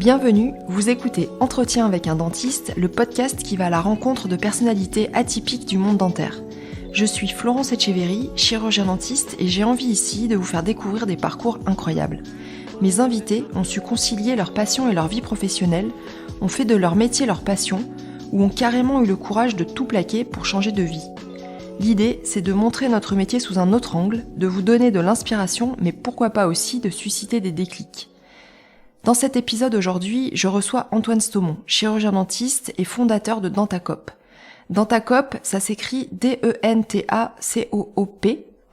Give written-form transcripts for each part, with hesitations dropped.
Bienvenue, vous écoutez Entretien avec un dentiste, le podcast qui va à la rencontre de personnalités atypiques du monde dentaire. Je suis Florence Etcheverry, chirurgien dentiste, et j'ai envie ici de vous faire découvrir des parcours incroyables. Mes invités ont su concilier leur passion et leur vie professionnelle, ont fait de leur métier leur passion, ou ont carrément eu le courage de tout plaquer pour changer de vie. L'idée, c'est de montrer notre métier sous un autre angle, de vous donner de l'inspiration, mais pourquoi pas aussi de susciter des déclics. Dans cet épisode aujourd'hui, je reçois Antoine Stomont, chirurgien dentiste et fondateur de Dentacop. Dentacop, ça s'écrit D-E-N-T-A-C-O-O-P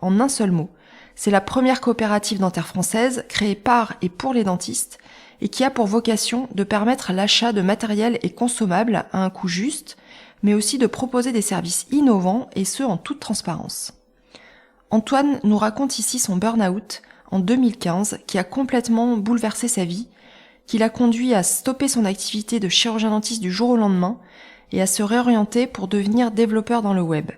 en un seul mot. C'est la première coopérative dentaire française créée par et pour les dentistes et qui a pour vocation de permettre l'achat de matériel et consommables à un coût juste, mais aussi de proposer des services innovants et ce en toute transparence. Antoine nous raconte ici son burn-out en 2015 qui a complètement bouleversé sa vie, qui l'a conduit à stopper son activité de chirurgien dentiste du jour au lendemain et à se réorienter pour devenir développeur dans le web.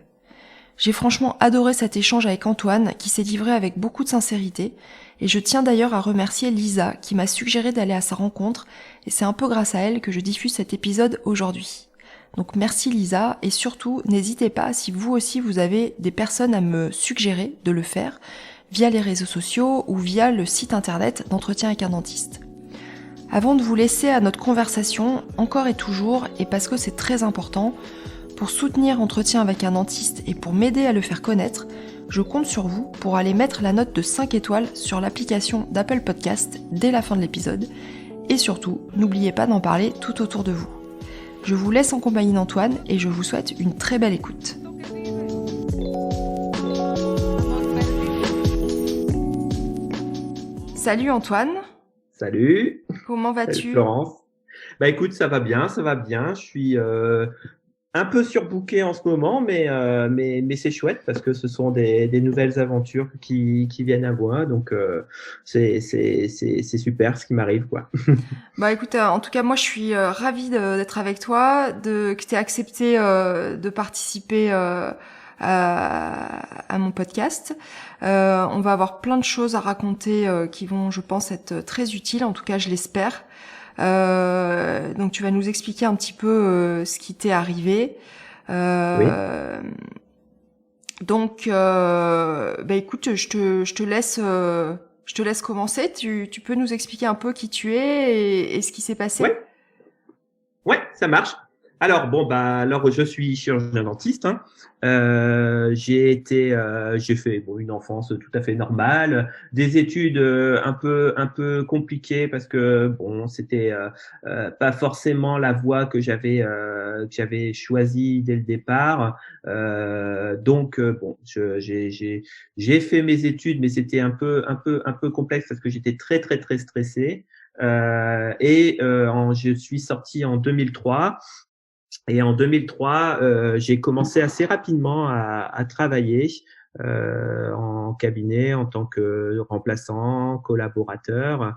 J'ai franchement adoré cet échange avec Antoine qui s'est livré avec beaucoup de sincérité et je tiens d'ailleurs à remercier Lisa qui m'a suggéré d'aller à sa rencontre et c'est un peu grâce à elle que je diffuse cet épisode aujourd'hui. Donc merci Lisa et surtout n'hésitez pas si vous aussi vous avez des personnes à me suggérer de le faire via les réseaux sociaux ou via le site internet d'Entretien avec un dentiste. Avant de vous laisser à notre conversation, encore et toujours, et parce que c'est très important, pour soutenir Entretien avec un dentiste et pour m'aider à le faire connaître, je compte sur vous pour aller mettre la note de 5 étoiles sur l'application d'Apple Podcast dès la fin de l'épisode. Et surtout, n'oubliez pas d'en parler tout autour de vous. Je vous laisse en compagnie d'Antoine et je vous souhaite une très belle écoute. Salut Antoine. Salut. Comment vas-tu? Salut Florence. Bah écoute, ça va bien. Je suis un peu surbooké en ce moment, mais c'est chouette parce que ce sont des nouvelles aventures qui viennent à moi, donc c'est super ce qui m'arrive quoi. Bah écoute, en tout cas moi je suis ravie d'être avec toi, que tu aies accepté de participer à mon podcast. On va avoir plein de choses à raconter qui vont, je pense, être très utiles. En tout cas, je l'espère. Donc, tu vas nous expliquer un petit peu ce qui t'est arrivé. Oui. Donc, écoute, je te laisse commencer. Tu peux nous expliquer un peu qui tu es et ce qui s'est passé? Ouais, ça marche. Alors je suis chirurgien dentiste. J'ai fait une enfance tout à fait normale, des études un peu compliquées parce que c'était pas forcément la voie que j'avais choisie dès le départ. J'ai fait mes études, mais c'était un peu complexe parce que j'étais très très très stressé. Je suis sorti en 2003. Et en 2003, j'ai commencé assez rapidement à travailler en cabinet en tant que remplaçant, collaborateur.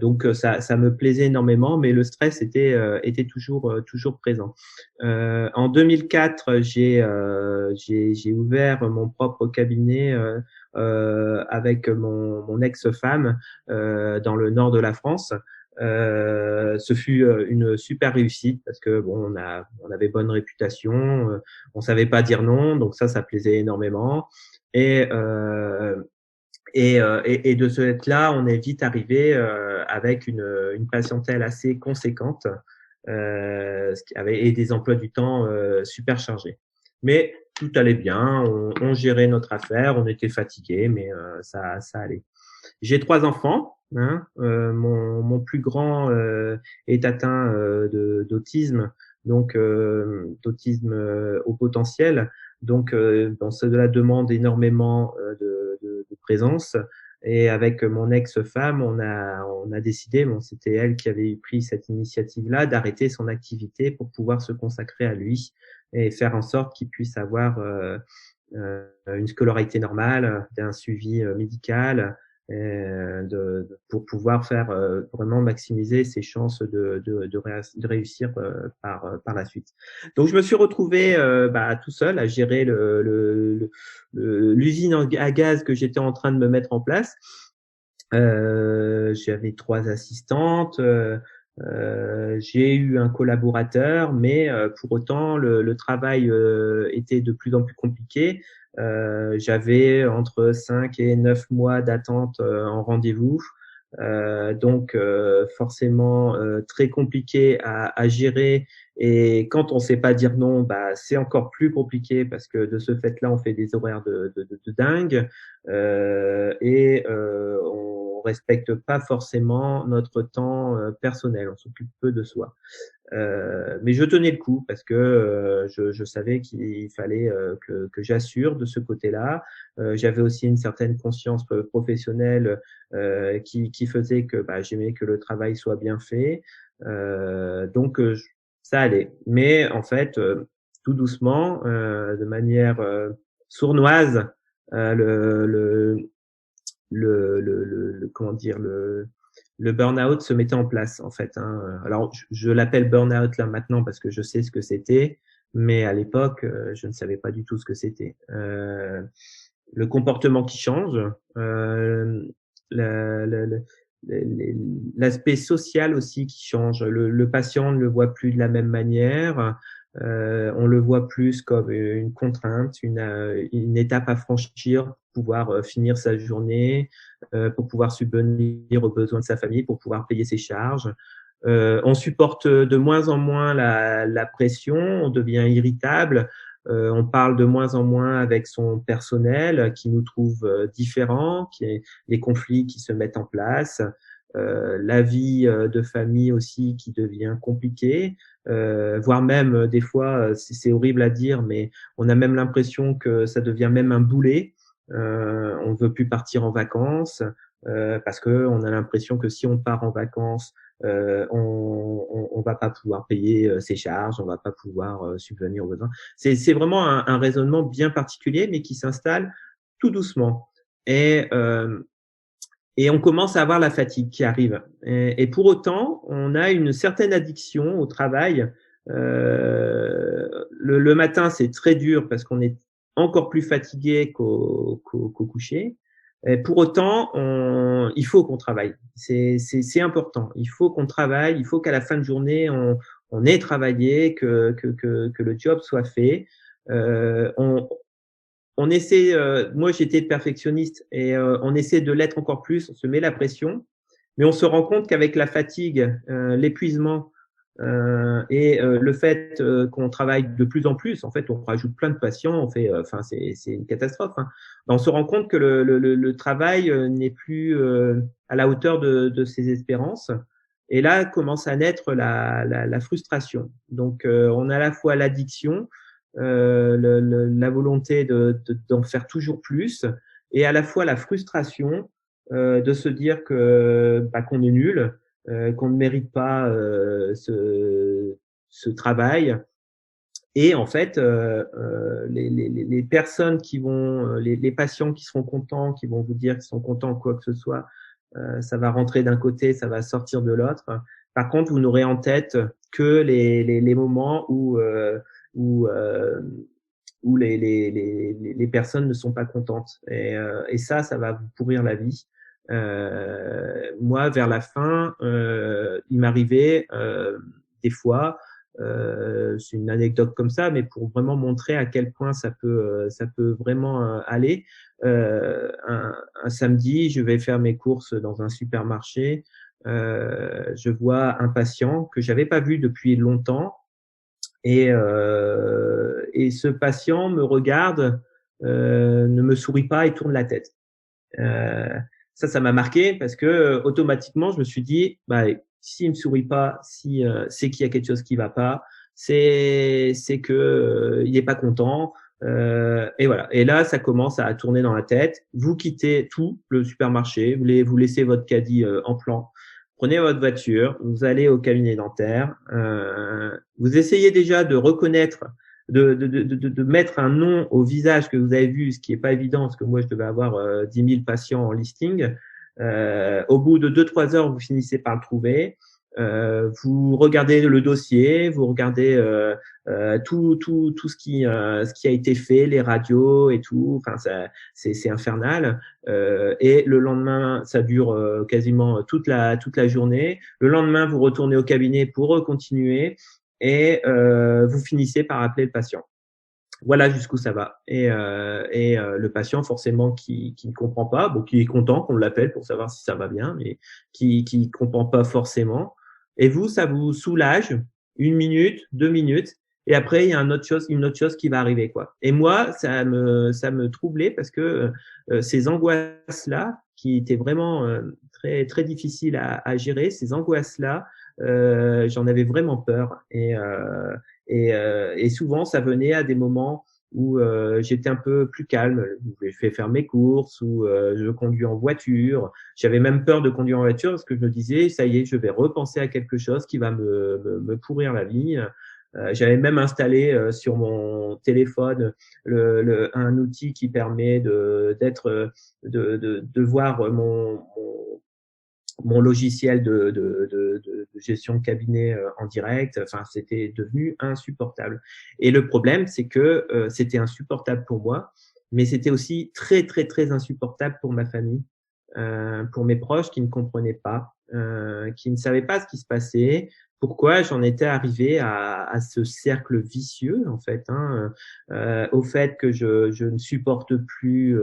Donc ça me plaisait énormément, mais le stress était toujours présent. En 2004, j'ai ouvert mon propre cabinet avec mon ex-femme dans le nord de la France. Ce fut une super réussite parce que on avait bonne réputation, on savait pas dire non, donc ça plaisait énormément. Et de ce fait-là, on est vite arrivé avec une patientèle assez conséquente, et des emplois du temps super chargés. Mais tout allait bien, on gérait notre affaire, on était fatigué, mais ça allait. J'ai 3 enfants. Mon plus grand est atteint d'autisme, donc d'autisme au potentiel. Donc, cela demande énormément de présence. Et avec mon ex-femme, on a décidé, c'était elle qui avait pris cette initiative-là, d'arrêter son activité pour pouvoir se consacrer à lui et faire en sorte qu'il puisse avoir une scolarité normale, un suivi médical, pour pouvoir faire vraiment maximiser ses chances de réussir par la suite. Donc je me suis retrouvé tout seul à gérer l'usine à gaz que j'étais en train de me mettre en place. J'avais 3 assistantes, j'ai eu un collaborateur, mais pour autant le travail était de plus en plus compliqué. J'avais entre 5 et 9 mois d'attente en rendez-vous. Donc forcément très compliqué à gérer, et quand on sait pas dire non, bah c'est encore plus compliqué parce que de ce fait-là on fait des horaires de dingue, et on respecte pas forcément notre temps personnel, on s'occupe peu de soi. Mais je tenais le coup parce que je savais qu'il fallait que j'assure de ce côté-là. J'avais aussi une certaine conscience professionnelle qui faisait que bah, j'aimais que le travail soit bien fait. Donc ça allait. Mais en fait, tout doucement, de manière sournoise, le comment dire le burn-out se mettait en place en fait. Hein. Alors je l'appelle burn-out là maintenant parce que je sais ce que c'était, mais à l'époque je ne savais pas du tout ce que c'était. Le comportement qui change, la, la, la, l'aspect social aussi qui change. Le patient ne le voit plus de la même manière. On le voit plus comme une contrainte, une étape à franchir pour pouvoir finir sa journée, pour pouvoir subvenir aux besoins de sa famille, pour pouvoir payer ses charges. On supporte de moins en moins la pression, on devient irritable, on parle de moins en moins avec son personnel qui nous trouve différents, les conflits qui se mettent en place, la vie de famille aussi qui devient compliquée, voire même des fois, c'est horrible à dire, mais on a même l'impression que ça devient même un boulet. On ne veut plus partir en vacances parce que on a l'impression que si on part en vacances, on va pas pouvoir payer ses charges, on va pas pouvoir subvenir aux besoins. C'est vraiment un raisonnement bien particulier, mais qui s'installe tout doucement. Et on commence à avoir la fatigue qui arrive. Et pour autant, on a une certaine addiction au travail. Le matin, c'est très dur parce qu'on est encore plus fatigué qu'au coucher. Et pour autant, il faut qu'on travaille. C'est important. Il faut qu'on travaille. Il faut qu'à la fin de journée, on ait travaillé, que le job soit fait. On essaie, moi j'étais perfectionniste et on essaie de l'être encore plus, on se met la pression, mais on se rend compte qu'avec la fatigue, l'épuisement et le fait qu'on travaille de plus en plus, en fait on rajoute plein de patients, on fait, enfin c'est une catastrophe. Hein. On se rend compte que le travail n'est plus à la hauteur de ses espérances. Et là commence à naître la frustration. Donc on a à la fois l'addiction, la volonté d'en faire toujours plus, et à la fois la frustration de se dire que bah, qu'on est nul, qu'on ne mérite pas ce travail. Et en fait, les personnes qui vont, les patients qui seront contents, qui vont vous dire qu'ils sont contents quoi que ce soit, ça va rentrer d'un côté, ça va sortir de l'autre. Par contre, vous n'aurez en tête que les moments où, où les personnes ne sont pas contentes. Et ça va vous pourrir la vie. Moi, vers la fin, il m'arrivait des fois, c'est une anecdote comme ça, mais pour vraiment montrer à quel point ça peut vraiment aller. Un samedi, je vais faire mes courses dans un supermarché. Je vois un patient que j'avais pas vu depuis longtemps, et ce patient me regarde, ne me sourit pas et tourne la tête. Ça m'a marqué parce que automatiquement je me suis dit, bah s'il me sourit pas, si c'est qu'il y a quelque chose qui va pas, c'est que il est pas content. Et voilà. Et là, ça commence à tourner dans la tête. Vous quittez tout le supermarché, vous laissez votre caddie en plan. Prenez votre voiture, vous allez au cabinet dentaire, vous essayez déjà de reconnaître, de mettre un nom au visage que vous avez vu, ce qui est pas évident, parce que moi, je devais avoir 10 000 patients en listing. Au bout de 2-3 heures, vous finissez par le trouver. Vous regardez le dossier, vous regardez tout ce qui a été fait, les radios et tout. Enfin, c'est infernal. Et le lendemain, ça dure quasiment toute la journée. Le lendemain, vous retournez au cabinet pour continuer et vous finissez par appeler le patient. Voilà jusqu'où ça va. Et le patient, forcément, qui ne comprend pas, bon, qui est content qu'on l'appelle pour savoir si ça va bien, mais qui comprend pas forcément. Et vous, ça vous soulage 1 minute, 2 minutes, et après, il y a une autre chose qui va arriver, quoi. Et moi, ça me troublait parce que ces angoisses-là, qui étaient vraiment très très difficiles à gérer, ces angoisses-là, j'en avais vraiment peur. Et souvent, ça venait à des moments où j'étais un peu plus calme. Je vais faire mes courses ou je conduis en voiture. J'avais même peur de conduire en voiture parce que je me disais, ça y est, je vais repenser à quelque chose qui va me pourrir la vie. J'avais même installé sur mon téléphone un outil qui permet de voir mon logiciel de gestion de cabinet en direct. Enfin, c'était devenu insupportable. Et le problème, c'est que c'était insupportable pour moi, mais c'était aussi très, très, très insupportable pour ma famille, pour mes proches qui ne comprenaient pas, qui ne savaient pas ce qui se passait, pourquoi j'en étais arrivé à ce cercle vicieux, en fait, hein, au fait que je ne supporte plus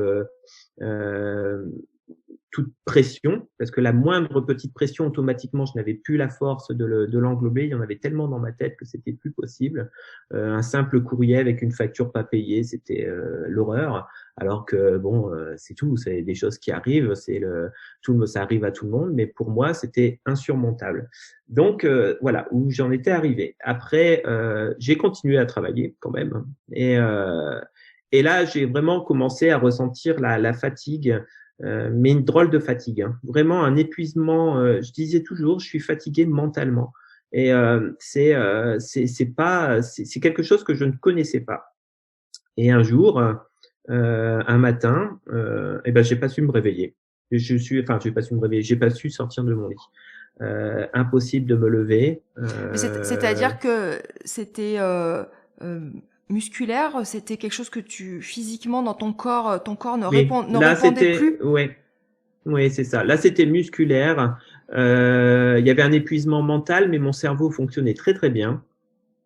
toute pression, parce que la moindre petite pression, automatiquement, je n'avais plus la force de l'englober. Il y en avait tellement dans ma tête que c'était plus possible. Un simple courrier avec une facture pas payée, c'était l'horreur. Alors que bon, c'est tout, c'est des choses qui arrivent, ça arrive à tout le monde, mais pour moi, c'était insurmontable. Donc voilà où j'en étais arrivé. Après, j'ai continué à travailler quand même, et là, j'ai vraiment commencé à ressentir la fatigue. Mais une drôle de fatigue, hein. Vraiment un épuisement. Je disais toujours, je suis fatigué mentalement. Et c'est quelque chose que je ne connaissais pas. Et un jour, un matin, eh ben j'ai pas su me réveiller. J'ai pas su me réveiller. J'ai pas su sortir de mon lit. Impossible de me lever. C'est-à-dire que c'était euh, musculaire, c'était quelque chose que physiquement dans ton corps Oui, ne là répondait c'était, plus. ouais, oui, c'est ça. Là, c'était musculaire. Il y avait un épuisement mental, mais mon cerveau fonctionnait très très bien.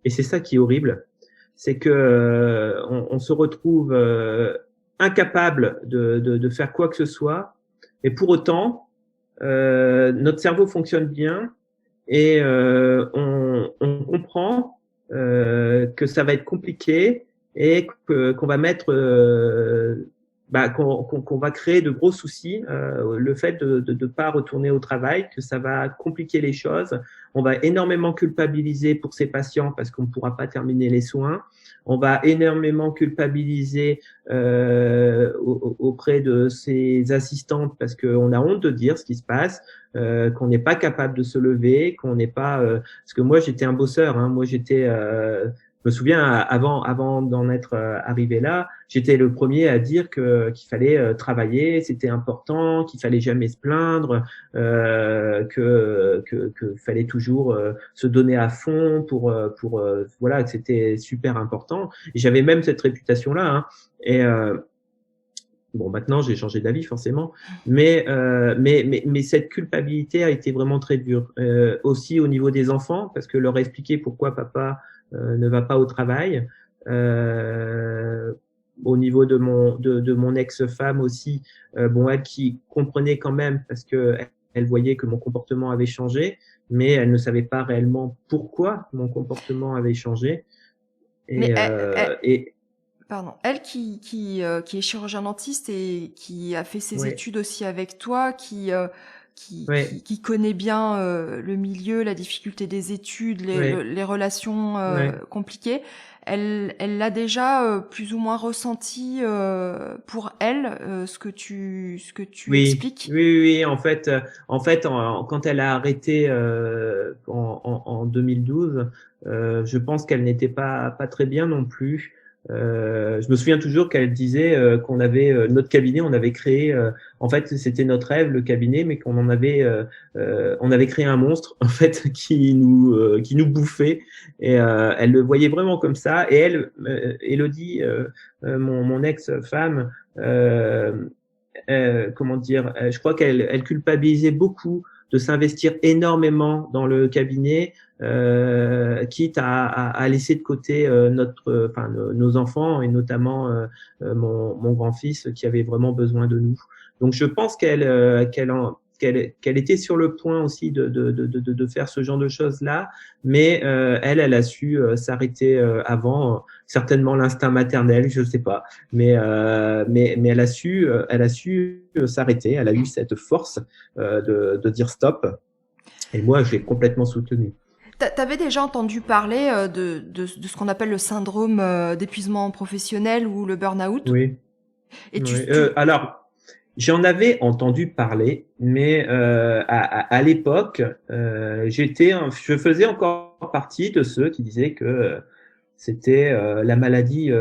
Et c'est ça qui est horrible, c'est que on se retrouve incapable de faire quoi que ce soit, et pour autant, notre cerveau fonctionne bien et on comprend que ça va être compliqué et qu'on va mettre qu'on va créer de gros soucis. Le fait de pas retourner au travail, que ça va compliquer les choses. On va énormément culpabiliser pour ces patients parce qu'on ne pourra pas terminer les soins. On va énormément culpabiliser auprès de ses assistantes parce qu'on a honte de dire ce qui se passe, qu'on n'est pas capable de se lever, qu'on n'est pas. Parce que moi, j'étais un bosseur. Hein, moi, je me souviens, avant d'en être arrivé là, j'étais le premier à dire qu'il fallait travailler, c'était important, qu'il fallait jamais se plaindre, que fallait toujours se donner à fond pour voilà, que c'était super important. Et j'avais même cette réputation-là. Hein, et bon, maintenant j'ai changé d'avis forcément, mais cette culpabilité a été vraiment très dure. Aussi au niveau des enfants, parce que leur expliquer pourquoi papa ne va pas au travail. Au niveau de mon ex-femme aussi, bon, elle qui comprenait quand même parce que elle voyait que mon comportement avait changé, mais elle ne savait pas réellement pourquoi mon comportement avait changé. Mais Et pardon, elle qui est chirurgien dentiste et qui a fait ses ouais, études aussi avec toi, ouais, qui connaît bien le milieu, la difficulté des études, ouais, les relations ouais. compliquées, elle l'a déjà plus ou moins ressenti pour elle, ce que tu Oui, expliques. oui, oui, oui. Quand elle a arrêté en 2012, je pense qu'elle n'était pas très bien non plus. Je me souviens toujours qu'elle disait qu'on avait notre cabinet, on avait créé, en fait, c'était notre rêve, le cabinet, mais qu'on en avait, on avait créé un monstre en fait qui nous bouffait. Et elle le voyait vraiment comme ça. Et elle, Élodie, mon ex-femme, comment dire, je crois qu'elle culpabilisait beaucoup de s'investir énormément dans le cabinet, quitte à laisser de côté nos enfants et notamment mon grand-fils qui avait vraiment besoin de nous. Donc je pense qu'elle était sur le point aussi de faire ce genre de choses-là, mais elle a su s'arrêter avant, certainement l'instinct maternel, je sais pas, mais elle a su s'arrêter, elle a eu cette force de dire stop, et moi j'ai complètement soutenu. T'avais déjà entendu parler de ce qu'on appelle le syndrome d'épuisement professionnel ou le burn-out? Oui, Et oui. tu... Alors j'en avais entendu parler, mais à l'époque, je faisais encore partie de ceux qui disaient que c'était la maladie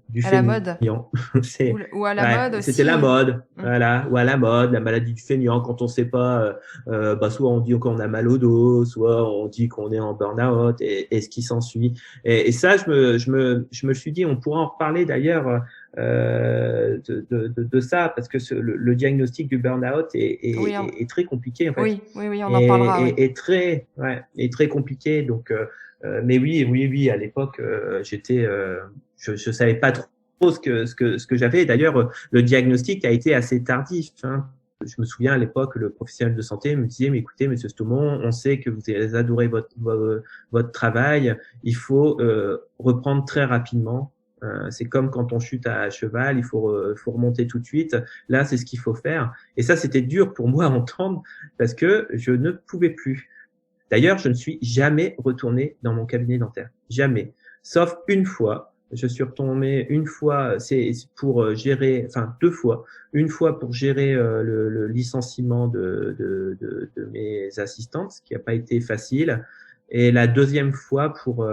du à la mode fainéant. C'est, ou à la ouais, mode c'était aussi. la mode, Mm. voilà, ou à la mode, la maladie du fainéant. Quand on sait pas, bah soit on dit qu'on a mal au dos, soit on dit qu'on est en burn-out et ce qui s'ensuit. Et ça, je me suis dit, on pourra en reparler d'ailleurs de ça parce que le diagnostic du burn-out Oui, est très compliqué en fait, oui, on en parlera, oui. est très compliqué. Donc mais oui, à l'époque, je savais pas trop ce que j'avais. D'ailleurs, le diagnostic a été assez tardif, hein. Je me souviens à l'époque, le professionnel de santé me disait, mais écoutez, monsieur Stomont, on sait que vous adorez votre travail. Il faut reprendre très rapidement. C'est comme quand on chute à cheval, il faut remonter tout de suite. Là, c'est ce qu'il faut faire. Et ça, c'était dur pour moi à entendre parce que je ne pouvais plus. D'ailleurs, je ne suis jamais retourné dans mon cabinet dentaire. Jamais. Sauf une fois. Je suis retourné une fois, c'est pour gérer, enfin 2 fois. Une fois pour gérer le licenciement de mes assistantes, ce qui n'a pas été facile. Et la deuxième fois pour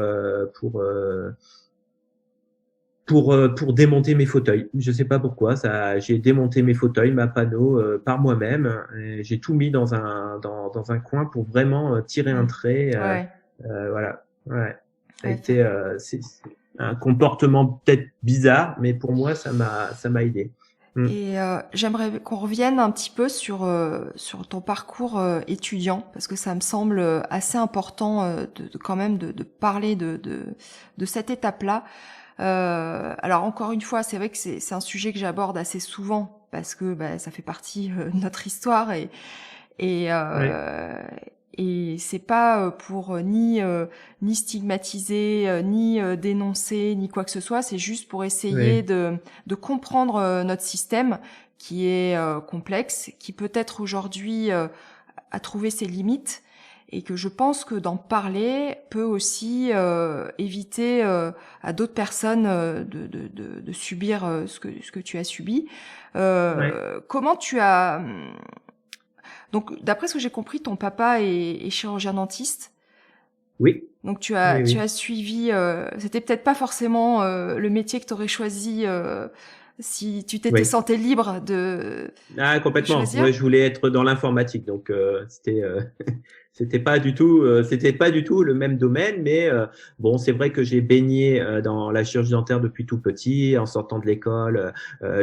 démonter mes fauteuils. Je sais pas pourquoi, j'ai démonté mes fauteuils, ma panneau par moi-même. J'ai tout mis dans un coin pour vraiment tirer un trait. Ouais. Voilà. Ouais. Ça a Ouais, été c'est un comportement peut-être bizarre, mais pour moi ça m'a aidé. Et j'aimerais qu'on revienne un petit peu sur ton parcours étudiant parce que ça me semble assez important quand même de parler de cette étape-là. Alors encore une fois, c'est vrai que c'est un sujet que j'aborde assez souvent parce que ça fait partie de notre histoire et Ouais. et c'est pas pour ni stigmatiser, ni dénoncer, ni quoi que ce soit. C'est juste pour essayer Ouais. de comprendre notre système qui est complexe, qui peut-être aujourd'hui a trouvé ses limites, et que je pense que d'en parler peut aussi éviter à d'autres personnes de subir ce que tu as subi. Ouais. Comment tu as donc, d'après ce que j'ai compris, ton papa est chirurgien dentiste. Oui. Donc, tu Oui. as suivi. C'était peut-être pas forcément le métier que tu aurais choisi si tu t'étais Oui. senti libre de Complètement. choisir. Moi, je voulais être dans l'informatique, donc c'était pas du tout le même domaine, mais bon, c'est vrai que j'ai baigné dans la chirurgie dentaire depuis tout petit. En sortant de l'école,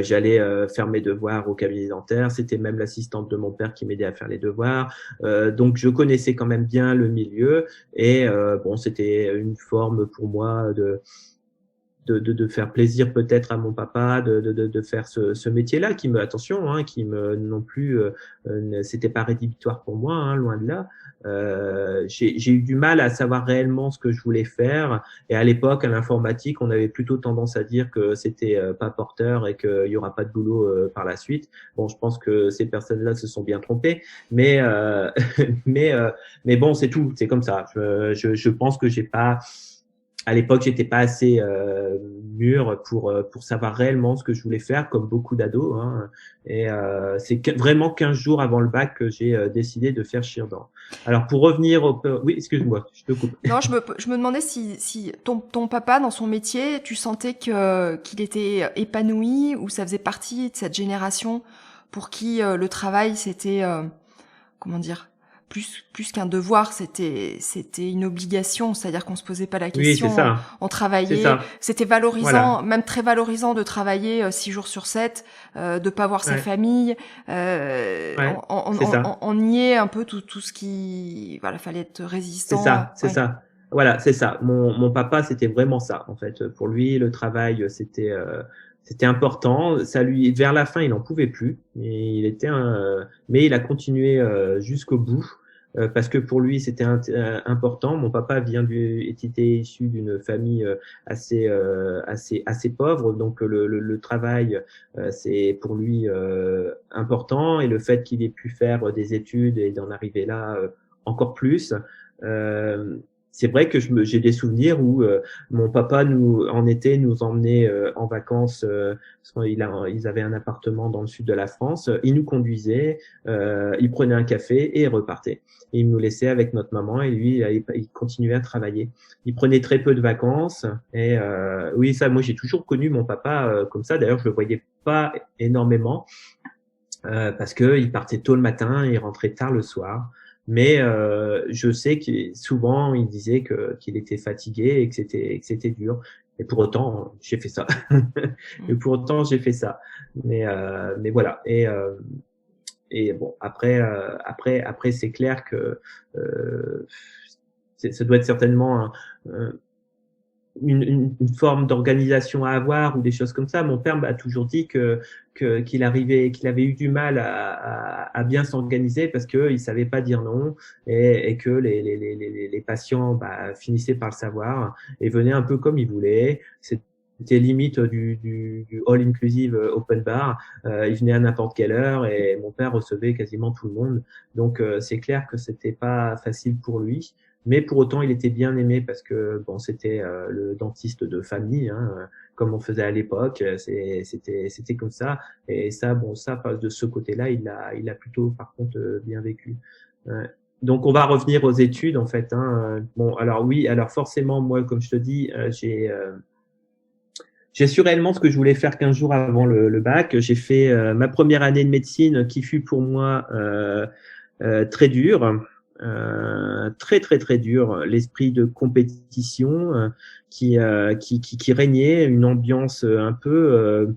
j'allais faire mes devoirs au cabinet dentaire. C'était même l'assistante de mon père qui m'aidait à faire les devoirs. Donc, je connaissais quand même bien le milieu et bon, c'était une forme pour moi de faire plaisir peut-être à mon papa, de faire ce métier-là qui me, attention, hein, qui me non plus, c'était pas rédhibitoire pour moi, hein, loin de là. J'ai eu du mal à savoir réellement ce que je voulais faire. Et à l'époque, à l'informatique, on avait plutôt tendance à dire que c'était pas porteur et qu'il y aura pas de boulot par la suite. Bon, je pense que ces personnes-là se sont bien trompées, mais mais bon, c'est tout, c'est comme ça. Je pense que j'ai pas À l'époque, j'étais pas assez mûr pour savoir réellement ce que je voulais faire, comme beaucoup d'ados. Hein. Et c'est vraiment 15 jours avant le bac que j'ai décidé de faire Shirdan. Alors, pour revenir au... Oui, excuse-moi, je te coupe. Non, je me demandais si ton papa, dans son métier, tu sentais qu'il était épanoui ou ça faisait partie de cette génération pour qui le travail, c'était, comment dire, plus qu'un devoir, c'était une obligation, c'est-à-dire qu'on se posait pas la Oui, c'est question, ça. on C'est travaillait, ça. c'était valorisant, Voilà. même très valorisant de travailler 6 jours sur 7, de pas voir sa Ouais. famille, Ouais. C'est ça. on niait un peu tout ce qui, voilà, fallait être C'est résistant, ça, c'est ouais. ça. Voilà, c'est ça. Mon papa, c'était vraiment ça, en fait. Pour lui, le travail, c'était important. Ça lui, vers la fin, il n'en pouvait plus. Et il était mais il a continué jusqu'au bout parce que pour lui, c'était important. Mon papa était issu d'une famille assez pauvre, donc le travail, c'est pour lui important. Et le fait qu'il ait pu faire des études et d'en arriver là encore plus. Euh, c'est vrai que j'ai des souvenirs où mon papa en été nous emmenait en vacances. Parce ils avaient un appartement dans le sud de la France. Il nous conduisait, il prenait un café et il repartait. Et il nous laissait avec notre maman et lui, il continuait à travailler. Il prenait très peu de vacances. Et oui, ça, moi, j'ai toujours connu mon papa comme ça. D'ailleurs, je le voyais pas énormément parce que il partait tôt le matin, il rentrait tard le soir. Mais je sais que souvent il disait qu'il était fatigué et que c'était dur. Et pour autant, j'ai fait ça. Et Mm. pour autant, j'ai fait ça. Mais voilà. Et bon, après, c'est clair que euh, ça doit être certainement une forme d'organisation à avoir ou des choses comme ça. Mon père m'a toujours dit qu'il avait eu du mal à bien s'organiser parce qu'il savait pas dire non et que les patients finissaient par le savoir et venaient un peu comme ils voulaient. C'était limite du all inclusive open bar. Ils venaient à n'importe quelle heure et mon père recevait quasiment tout le monde. Donc c'est clair que c'était pas facile pour lui. Mais pour autant, il était bien aimé parce que bon, c'était le dentiste de famille, hein, comme on faisait à l'époque. C'était comme ça. Et ça, bon, ça, de ce côté-là, il a plutôt, par contre, bien vécu. Ouais. Donc, on va revenir aux études, en fait. Hein. Bon, alors oui, alors forcément, moi, comme je te dis, j'ai su réellement ce que je voulais faire 15 jours avant le bac. J'ai fait ma première année de médecine qui fut pour moi très dur, très très très dur. L'esprit de compétition qui régnait, une ambiance un peu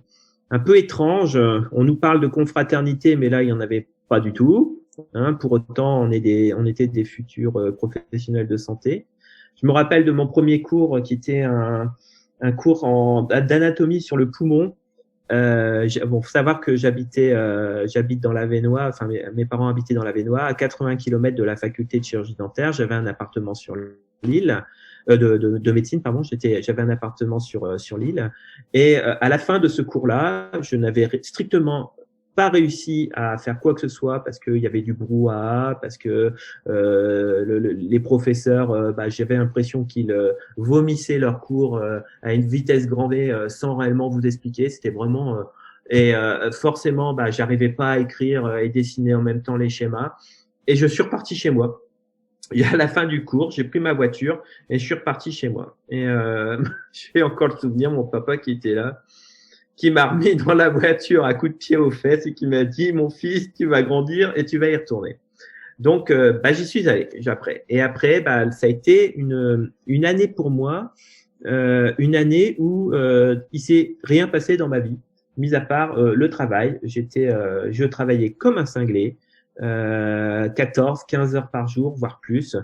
étrange. On nous parle de confraternité, mais là il y en avait pas du tout. Hein. Pour autant, on était des futurs professionnels de santé. Je me rappelle de mon premier cours qui était un cours d'anatomie sur le poumon. Bon, faut savoir que j'habite dans l'Avesnois, enfin mes parents habitaient dans l'Avesnois, à 80 km de la faculté de chirurgie dentaire. J'avais un appartement sur l'île, de médecine, pardon. J'avais un appartement sur l'île. Et à la fin de ce cours-là, je n'avais strictement pas réussi à faire quoi que ce soit parce qu'il y avait du brouhaha, parce que les professeurs, j'avais l'impression qu'ils vomissaient leurs cours à une vitesse grand V sans réellement vous expliquer. C'était vraiment et forcément, j'arrivais pas à écrire et dessiner en même temps les schémas. Et je suis reparti chez moi. Et à la fin du cours, j'ai pris ma voiture et je suis reparti chez moi. Et j'ai encore le souvenir, mon papa qui était là, qui m'a remis dans la voiture à coup de pied aux fesses et qui m'a dit, mon fils, tu vas grandir et tu vas y retourner. Donc, j'y suis allé après. Et après, ça a été une année pour moi, une année où il s'est rien passé dans ma vie, mis à part le travail. Je travaillais comme un cinglé, 14, 15 heures par jour, voire plus.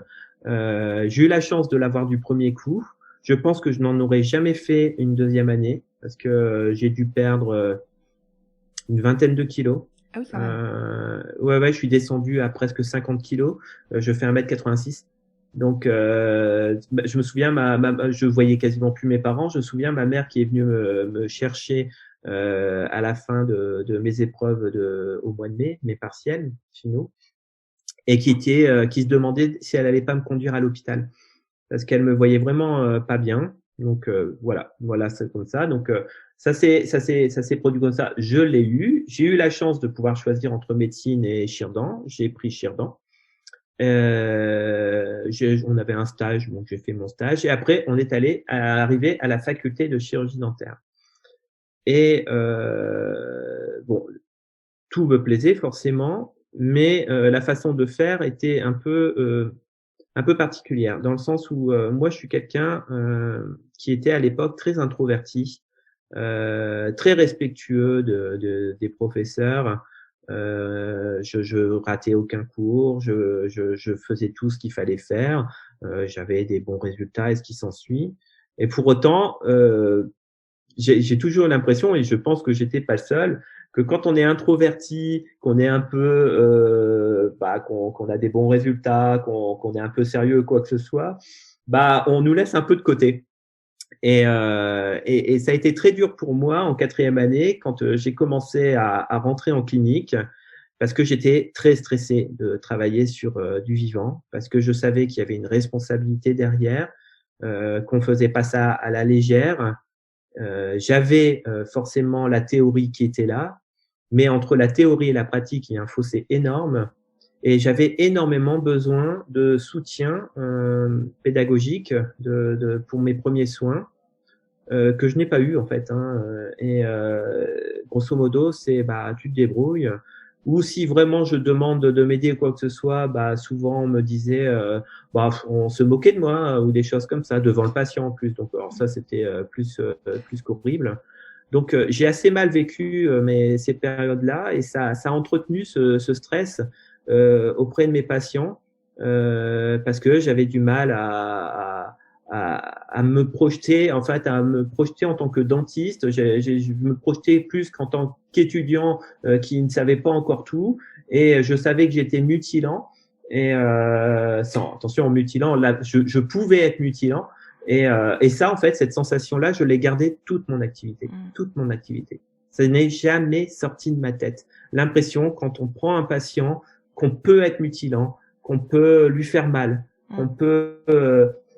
J'ai eu la chance de l'avoir du premier coup. Je pense que je n'en aurais jamais fait une deuxième année parce que j'ai dû perdre une vingtaine de kilos. Ah oui, quand même. Ouais, je suis descendu à presque 50 kilos. Je fais 1m86. Donc, je me souviens, je voyais quasiment plus mes parents. Je me souviens ma mère qui est venue me chercher à la fin de mes épreuves au mois de mai, mes partiels finaux, et qui se demandait si elle allait pas me conduire à l'hôpital. parce qu'elle me voyait vraiment pas bien. Donc voilà, c'est comme ça. Donc ça s'est produit comme ça. Je l'ai eu. J'ai eu la chance de pouvoir choisir entre médecine et chirurgien. J'ai pris chirurgien. On avait un stage, donc j'ai fait mon stage. Et après, on est arrivé à la faculté de chirurgie dentaire. Et bon, tout me plaisait forcément, mais la façon de faire était un peu particulière, dans le sens où moi, je suis quelqu'un qui était à l'époque très introverti, très respectueux des professeurs. Je ratais aucun cours, je faisais tout ce qu'il fallait faire, j'avais des bons résultats et ce qui s'ensuit. Et pour autant, j'ai toujours l'impression, et je pense que j'étais pas le seul, que quand on est introverti, qu'on est un peu, qu'on a des bons résultats, qu'on est un peu sérieux, quoi que ce soit, on nous laisse un peu de côté. Et ça a été très dur pour moi en 4e année quand j'ai commencé à rentrer en clinique, parce que j'étais très stressé de travailler sur du vivant, parce que je savais qu'il y avait une responsabilité derrière, qu'on faisait pas ça à la légère. J'avais forcément la théorie qui était là, mais entre la théorie et la pratique, il y a un fossé énorme. Et j'avais énormément besoin de soutien pédagogique pour mes premiers soins, que je n'ai pas eu en fait. Et grosso modo, c'est tu te débrouilles. Ou si vraiment je demande de m'aider ou quoi que ce soit, souvent on me disait, on se moquait de moi ou des choses comme ça devant le patient en plus. Donc alors ça c'était plus qu'horrible. Donc j'ai assez mal vécu ces périodes-là, et ça a entretenu ce stress auprès de mes patients, parce que j'avais du mal à me projeter, en fait, à me projeter en tant que dentiste. Je me projetais plus qu'en tant qu'étudiant qui ne savait pas encore tout, et je savais que j'étais mutilant. Et attention, mutilant, là, je pouvais être mutilant. Et ça, en fait, cette sensation-là, je l'ai gardée toute mon activité. Ça n'est jamais sorti de ma tête. L'impression, quand on prend un patient, qu'on peut être mutilant, qu'on peut lui faire mal, qu'on peut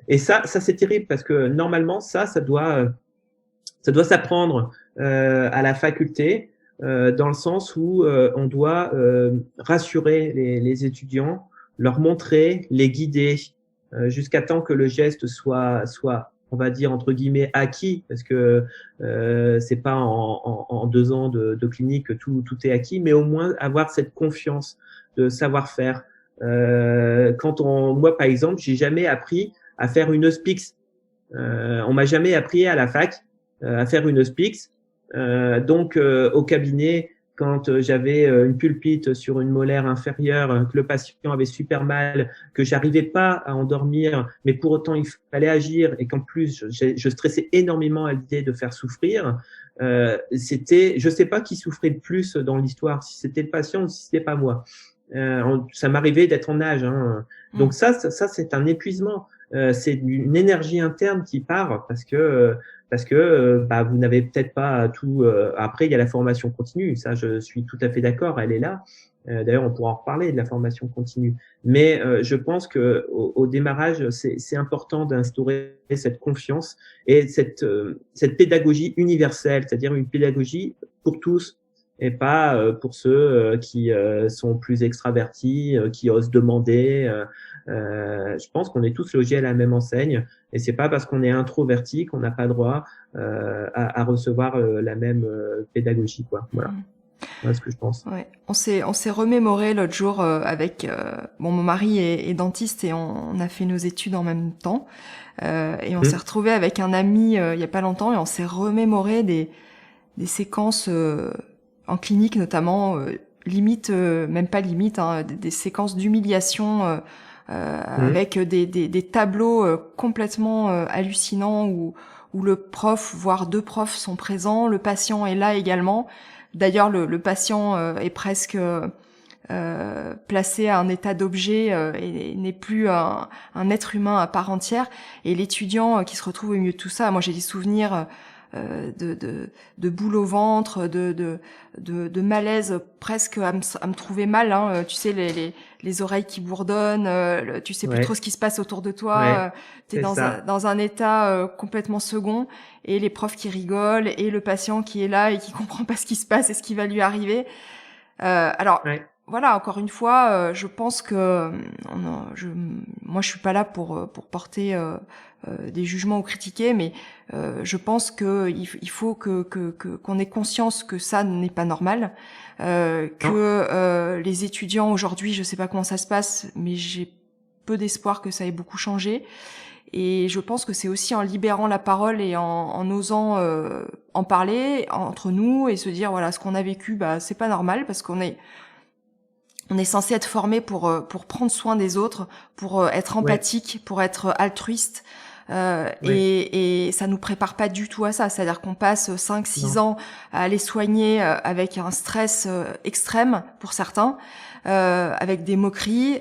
et ça c'est terrible, parce que normalement ça doit s'apprendre à la faculté, dans le sens où on doit rassurer les étudiants, leur montrer, les guider jusqu'à temps que le geste soit, on va dire entre guillemets, acquis, parce que c'est pas en 2 ans de clinique que tout est acquis, mais au moins avoir cette confiance de savoir-faire. Moi par exemple, j'ai jamais appris à faire une Hospix. On m'a jamais appris à la fac à faire une Hospix. Donc au cabinet, quand j'avais une pulpite sur une molaire inférieure, que le patient avait super mal, que j'arrivais pas à endormir, mais pour autant il fallait agir, et qu'en plus je stressais énormément à l'idée de faire souffrir, je sais pas qui souffrait le plus dans l'histoire, si c'était le patient ou si c'était pas moi. Ça m'arrivait d'être en nage. Donc ça c'est un épuisement. C'est une énergie interne qui part, parce que vous n'avez peut-être pas tout. Après, il y a la formation continue. Ça, je suis tout à fait d'accord. Elle est là. D'ailleurs, on pourra en reparler de la formation continue. Mais je pense que au démarrage, c'est important d'instaurer cette confiance et cette pédagogie universelle, c'est-à-dire une pédagogie pour tous, et pas pour ceux qui sont plus extravertis, qui osent demander. Je pense qu'on est tous logés à la même enseigne, et c'est pas parce qu'on est introverti qu'on n'a pas droit à recevoir la même pédagogie, quoi. Voilà. Voilà ce que je pense. Ouais. On s'est remémoré l'autre jour avec mon mari est dentiste, et on a fait nos études en même temps, et on s'est retrouvé avec un ami il y a pas longtemps, et on s'est remémoré des séquences en clinique notamment, limite, même pas limite, des séquences d'humiliation avec des tableaux complètement hallucinants où le prof, voire 2 profs sont présents, le patient est là également. D'ailleurs, le patient est presque placé à un état d'objet et n'est plus un être humain à part entière. Et l'étudiant qui se retrouve au milieu de tout ça, moi j'ai des souvenirs de boule au ventre, de malaise presque à me trouver mal, hein. Tu sais, les oreilles qui bourdonnent, tu sais plus trop Ouais, ce qui se passe autour de toi, ouais, t'es c'est ça. dans un état complètement second, et les profs qui rigolent, et le patient qui est là et qui comprend pas ce qui se passe et ce qui va lui arriver. Alors, Ouais, voilà, encore une fois, je pense que moi je suis pas là pour porter des jugements ou critiquer, mais je pense que il faut qu'on ait conscience que ça n'est pas normal, non, les étudiants aujourd'hui, je sais pas comment ça se passe, mais j'ai peu d'espoir que ça ait beaucoup changé. Et je pense que c'est aussi en libérant la parole et en osant en parler entre nous et se dire voilà, ce qu'on a vécu, bah c'est pas normal, parce on est censé être formé pour prendre soin des autres, pour être ouais, empathique, pour être altruiste. ouais, Et ça nous prépare pas du tout à ça. C'est-à-dire qu'on passe 5-6 non, ans à aller soigner avec un stress extrême pour certains, avec des moqueries.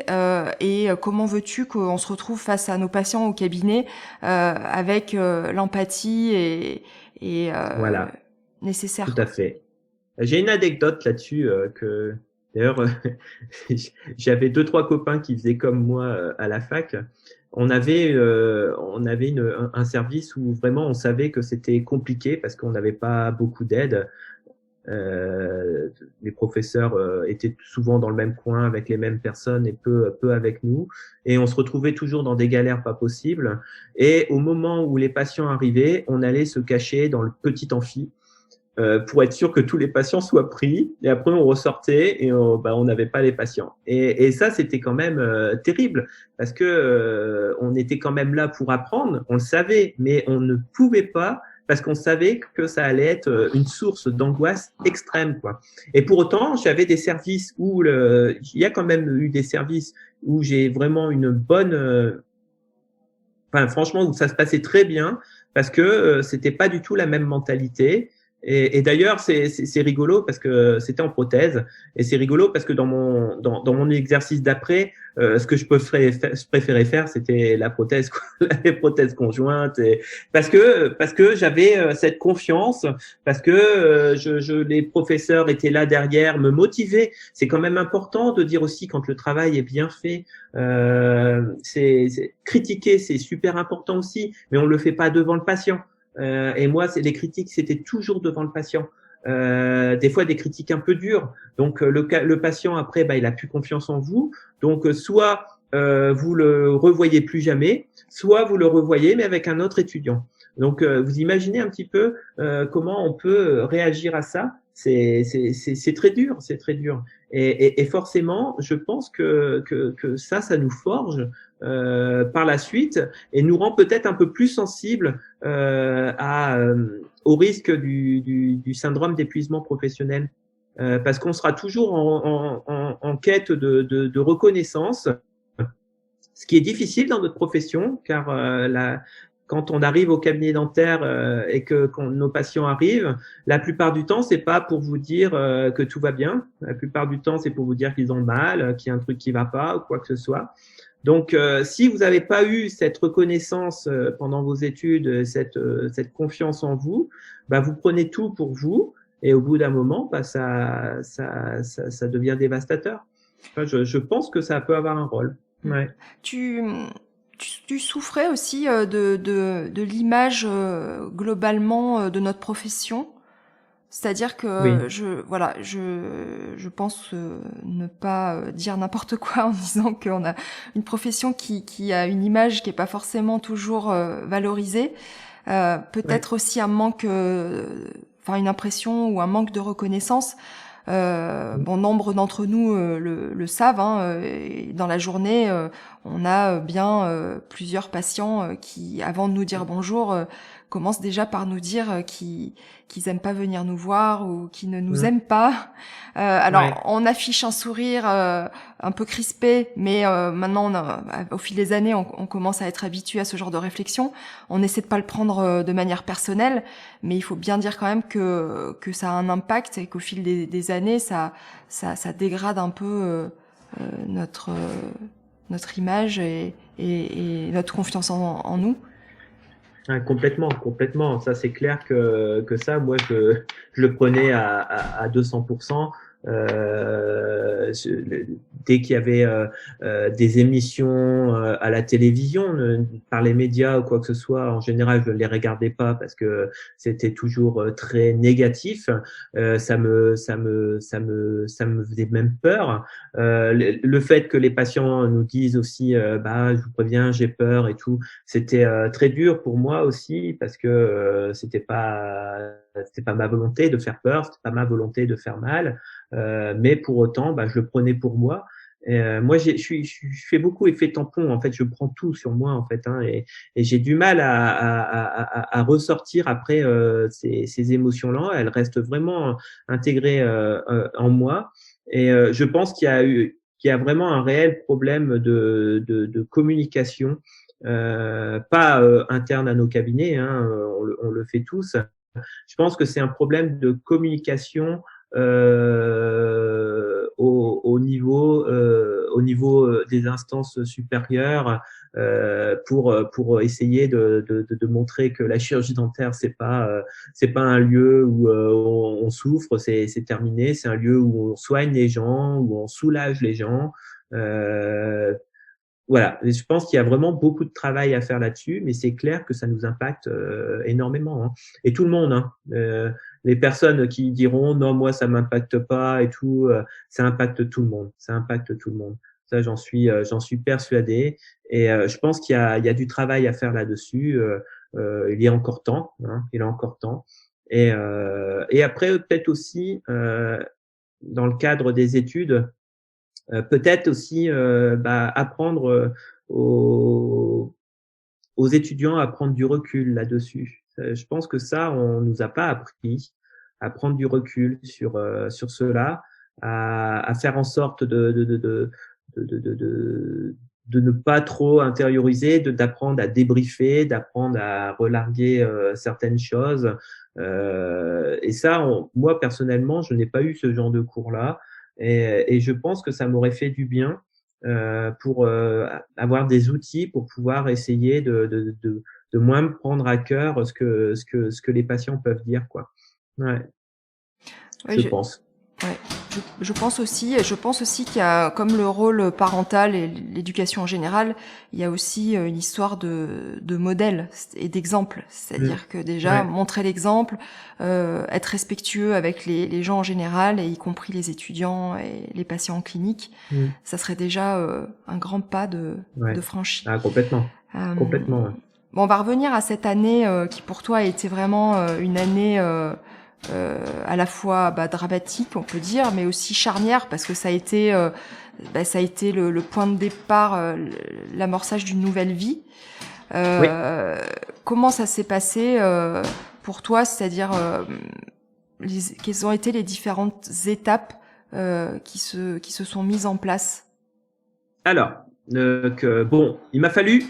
Et comment veux-tu qu'on se retrouve face à nos patients au cabinet avec l'empathie et voilà, tout nécessaire, à quoi. fait. J'ai une anecdote là-dessus que d'ailleurs j'avais deux trois copains qui faisaient comme moi à la fac. On avait un service où vraiment on savait que c'était compliqué parce qu'on n'avait pas beaucoup d'aide. Euh, les professeurs étaient souvent dans le même coin avec les mêmes personnes et peu avec nous. Et on se retrouvait toujours dans des galères pas possibles. Et au moment où les patients arrivaient, on allait se cacher dans le petit amphi pour être sûr que tous les patients soient pris. Et après, on ressortait et on n'avait pas les patients. Et ça, c'était quand même terrible parce que on était quand même là pour apprendre. On le savait, mais on ne pouvait pas parce qu'on savait que ça allait être une source d'angoisse extrême, quoi. Et pour autant, j'avais des services où il y a quand même eu des services où j'ai vraiment une bonne, enfin, franchement, où ça se passait très bien parce que c'était pas du tout la même mentalité. Et d'ailleurs, c'est rigolo parce que c'était en prothèse et c'est rigolo parce que dans mon exercice d'après, ce que je préférais faire, c'était la prothèse, quoi, les prothèses conjointes, et parce que j'avais cette confiance, parce que les professeurs étaient là derrière, me motivaient. C'est quand même important de dire aussi quand le travail est bien fait. Critiquer, c'est super important aussi, mais on le fait pas devant le patient. Et moi, les critiques, c'était toujours devant le patient. Des fois, des critiques un peu dures. Donc, le patient, après, bah, il a plus confiance en vous. Donc, soit vous le revoyez plus jamais, soit vous le revoyez, mais avec un autre étudiant. Donc, vous imaginez un petit peu comment on peut réagir à ça. C'est très dur, c'est très dur. Et forcément, je pense que ça nous forge par la suite et nous rend peut-être un peu plus sensibles au risque du syndrome d'épuisement professionnel. Parce qu'on sera toujours en quête de reconnaissance, ce qui est difficile dans notre profession, car quand on arrive au cabinet dentaire et que quand nos patients arrivent, la plupart du temps, c'est pas pour vous dire que tout va bien. La plupart du temps, c'est pour vous dire qu'ils ont mal, qu'il y a un truc qui va pas ou quoi que ce soit. Donc, si vous n'avez pas eu cette reconnaissance pendant vos études, cette confiance en vous, bah, vous prenez tout pour vous et au bout d'un moment, bah, ça devient dévastateur. Enfin, je pense que ça peut avoir un rôle. Mm. Ouais. Tu, tu souffrais aussi de l'image globalement de notre profession. C'est-à-dire que Oui. je pense ne pas dire n'importe quoi en disant qu'on a une profession qui a une image qui est pas forcément toujours valorisée. Ouais. Peut-être aussi un manque, enfin une impression ou un manque de reconnaissance. Mm. Bon, nombre d'entre nous le savent, hein, et dans la journée, on a bien plusieurs patients qui, avant de nous dire bonjour, commencent déjà par nous dire qu'ils aiment pas venir nous voir ou qu'ils ne nous Mm. aiment pas. Alors, Ouais. on affiche un sourire un peu crispé, mais maintenant, au fil des années, on commence à être habitué à ce genre de réflexion. On essaie de pas le prendre de manière personnelle, mais il faut bien dire quand même que ça a un impact et qu'au fil des années, ça dégrade un peu notre notre image et notre confiance en nous. Ah, complètement, complètement. Ça, c'est clair que ça, moi, je le prenais à 200%. Dès qu'il y avait des émissions à la télévision, par les médias ou quoi que ce soit, en général, je ne les regardais pas parce que c'était toujours très négatif. Ça me faisait même peur. Le fait que les patients nous disent aussi, bah, je vous préviens, j'ai peur et tout, c'était très dur pour moi aussi parce que c'était pas ma volonté de faire peur, c'était pas ma volonté de faire mal, mais pour autant, bah, je le prenais pour moi. Moi, je fais beaucoup effet tampon. En fait, je prends tout sur moi, en fait, hein, et j'ai du mal à ressortir après ces émotions-là. Elles restent vraiment intégrées en moi. Et je pense qu'il y a vraiment un réel problème de communication, pas interne à nos cabinets, hein, on le fait tous. Je pense que c'est un problème de communication au niveau des instances supérieures, pour essayer de montrer que la chirurgie dentaire c'est pas un lieu où on souffre, c'est terminé, c'est un lieu où on soigne les gens, où on soulage les gens. Euh, voilà, et je pense qu'il y a vraiment beaucoup de travail à faire là-dessus, mais c'est clair que ça nous impacte énormément, hein. Et tout le monde, hein. Les personnes qui diront non, moi ça m'impacte pas et tout, ça impacte tout le monde. Ça impacte tout le monde. Ça, j'en suis persuadé. Et je pense il y a du travail à faire là-dessus. Il y a encore temps, hein, il y a encore temps. Et après, peut-être aussi, dans le cadre des études, peut-être aussi bah, apprendre aux, aux étudiants à prendre du recul là-dessus. Je pense que ça, on nous a pas appris à prendre du recul sur cela, à faire en sorte de, de, de, de, de ne pas trop intérioriser, d'apprendre à débriefer, d'apprendre à relarguer certaines choses. Et ça, moi personnellement, je n'ai pas eu ce genre de cours-là. Et je pense que ça m'aurait fait du bien pour avoir des outils pour pouvoir essayer de moins me prendre à cœur ce que les patients peuvent dire, quoi. Ouais, Oui, je pense. ouais, je pense aussi, et je pense aussi qu'il y a, comme le rôle parental et l'éducation en général, il y a aussi une histoire de modèle et d'exemple. C'est-à-dire que déjà, Ouais. montrer l'exemple, être respectueux avec les gens en général, et y compris les étudiants et les patients en clinique, Mm. ça serait déjà un grand pas Ouais. de franchi. Ah, complètement. Euh, Complètement. Ouais. Bon, on va revenir à cette année qui pour toi a été vraiment une année à la fois dramatique, on peut dire, mais aussi charnière parce que ça a été le point de départ, l'amorçage d'une nouvelle vie. Oui. Comment ça s'est passé pour toi, c'est-à-dire quelles ont été les différentes étapes qui se sont mises en place? Alors, bon, il m'a fallu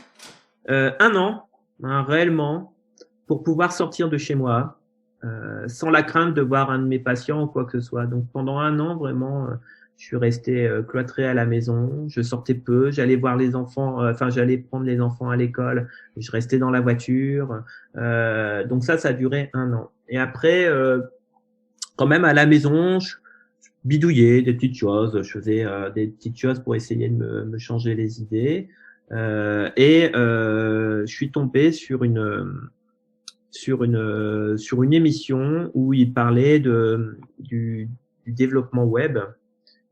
un an, hein, réellement, pour pouvoir sortir de chez moi, sans la crainte de voir un de mes patients ou quoi que ce soit. Donc pendant un an, vraiment, je suis resté cloîtré à la maison. Je sortais peu, j'allais voir les enfants, enfin j'allais prendre les enfants à l'école. Je restais dans la voiture. Donc ça a duré un an. Et après, quand même à la maison, je bidouillais des petites choses. Je faisais des petites choses pour essayer de me changer les idées. Je suis tombé sur une émission où il parlait du développement web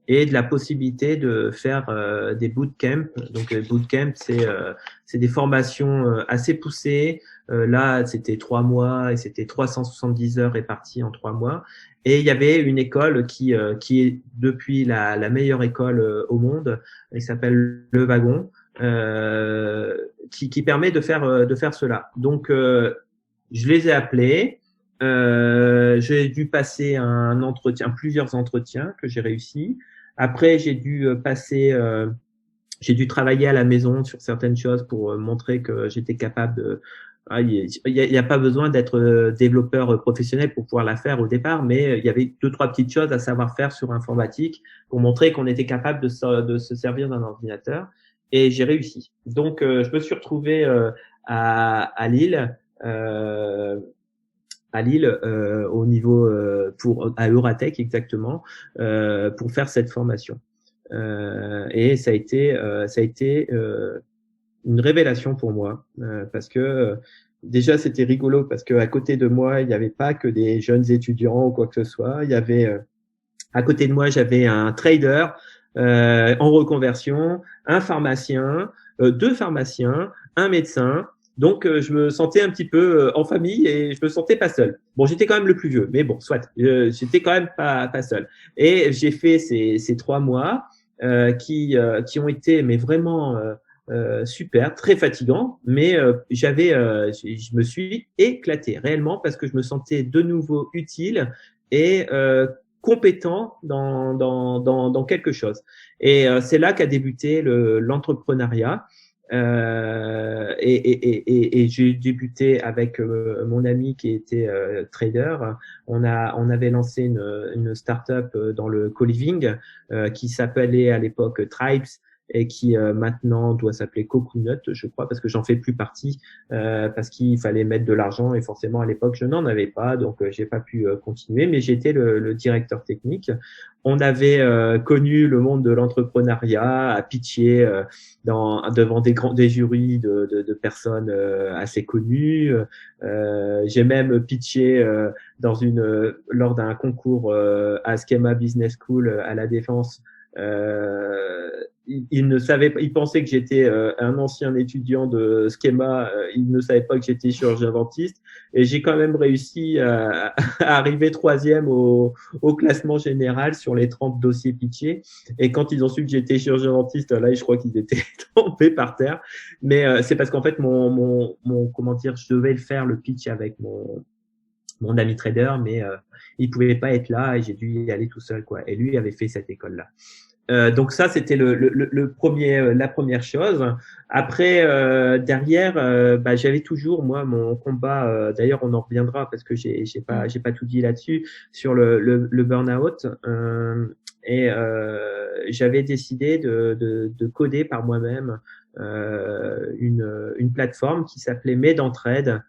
et de la possibilité de faire des bootcamps. Donc, bootcamp, c'est des formations assez poussées. Là, c'était 3 mois et c'était 370 heures réparties en 3 mois. Et il y avait une école qui est depuis la meilleure école au monde. Elle s'appelle Le Wagon, qui permet de faire cela. Donc, je les ai appelés. J'ai dû passer un entretien, plusieurs entretiens que j'ai réussi. Après, j'ai dû travailler à la maison sur certaines choses pour montrer que j'étais capable de. Ah, il y a pas besoin d'être développeur professionnel pour pouvoir la faire au départ, mais il y avait 2, 3 petites choses à savoir faire sur informatique pour montrer qu'on était capable de se servir d'un ordinateur. Et j'ai réussi. Donc, je me suis retrouvé à Lille à Lille, au niveau à Euratech exactement, pour faire cette formation. Et ça a été une révélation pour moi, parce que déjà c'était rigolo parce que à côté de moi il n'y avait pas que des jeunes étudiants ou quoi que ce soit. Il y avait à côté de moi j'avais un trader en reconversion, un pharmacien, deux pharmaciens, un médecin. Donc, je me sentais un petit peu en famille et je me sentais pas seul. Bon, j'étais quand même le plus vieux, mais bon, soit. J'étais quand même pas seul. Et j'ai fait ces 3 mois qui ont été, mais vraiment super, très fatigants. Mais je me suis éclaté réellement parce que je me sentais de nouveau utile et compétent dans quelque chose. Et c'est là qu'a débuté l'entrepreneuriat. Et j'ai débuté avec mon ami qui était trader. On avait lancé une start-up dans le co-living qui s'appelait à l'époque Tribes et qui maintenant doit s'appeler Coconut, je crois, parce que j'en fais plus partie, parce qu'il fallait mettre de l'argent et forcément à l'époque je n'en avais pas, donc j'ai pas pu continuer, mais j'étais le directeur technique. On avait connu le monde de l'entrepreneuriat, à pitcher devant des jurys de personnes assez connues. J'ai même pitché lors d'un concours à Schema Business School à La Défense. Il pensait que j'étais un ancien étudiant de Schema. Il ne savait pas que j'étais chirurgien dentiste. Et j'ai quand même réussi à arriver 3e au classement général sur les 30 dossiers pitchés. Et quand ils ont su que j'étais chirurgien dentiste, là, je crois qu'ils étaient tombés par terre. Mais c'est parce qu'en fait, comment dire, je devais le faire, le pitch avec mon ami trader, mais il pouvait pas être là et j'ai dû y aller tout seul, quoi. Et lui avait fait cette école-là. Donc ça, c'était la première chose. Après, derrière, j'avais toujours moi mon combat. D'ailleurs, on en reviendra parce que j'ai pas tout dit là-dessus sur le burn-out. Et j'avais décidé de coder par moi-même une plateforme qui s'appelait Med'entraide.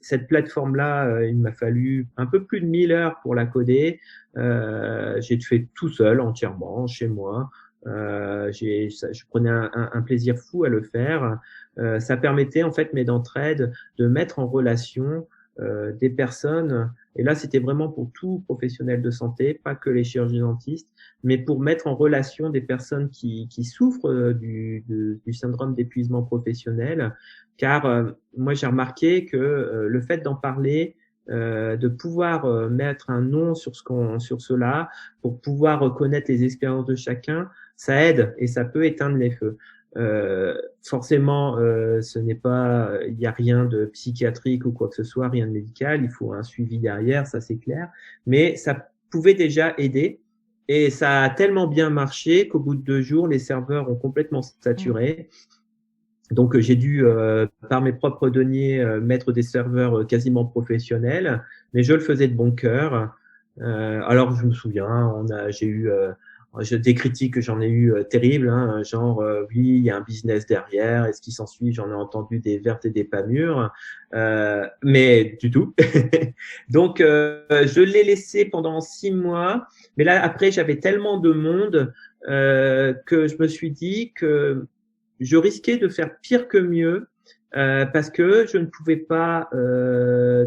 Cette plateforme-là, il m'a fallu un peu plus de 1000 heures pour la coder. J'ai fait tout seul, entièrement, chez moi. Je prenais un plaisir fou à le faire. Ça permettait en fait Med'entraide de mettre en relation des personnes, et là c'était vraiment pour tout professionnel de santé, pas que les chirurgiens dentistes, mais pour mettre en relation des personnes qui souffrent du syndrome d'épuisement professionnel, car moi j'ai remarqué que le fait d'en parler, de pouvoir mettre un nom sur cela, pour pouvoir reconnaître les expériences de chacun, ça aide et ça peut éteindre les feux. Forcément, il n'y a rien de psychiatrique ou quoi que ce soit, rien de médical, il faut un suivi derrière, ça c'est clair, mais ça pouvait déjà aider et ça a tellement bien marché qu'au bout de 2 jours, les serveurs ont complètement saturé. Donc j'ai dû, par mes propres deniers, mettre des serveurs quasiment professionnels, mais je le faisais de bon cœur. Alors je me souviens, j'ai eu des critiques que j'en ai eu terribles, hein, genre oui, il y a un business derrière, et ce qui s'ensuit, j'en ai entendu des vertes et des pas mûres, mais du tout. Donc je l'ai laissé pendant 6 mois, mais là après j'avais tellement de monde que je me suis dit que je risquais de faire pire que mieux parce que je ne pouvais pas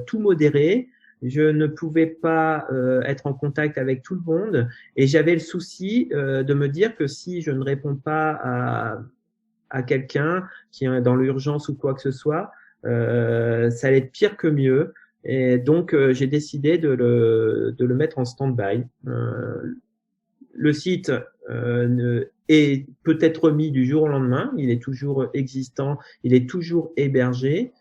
tout modérer. Je ne pouvais pas être en contact avec tout le monde et j'avais le souci de me dire que si je ne réponds pas à quelqu'un qui est dans l'urgence ou quoi que ce soit, ça allait être pire que mieux. Et donc, j'ai décidé de le mettre en stand-by. Le site est peut-être remis du jour au lendemain. Il est toujours existant, il est toujours hébergé.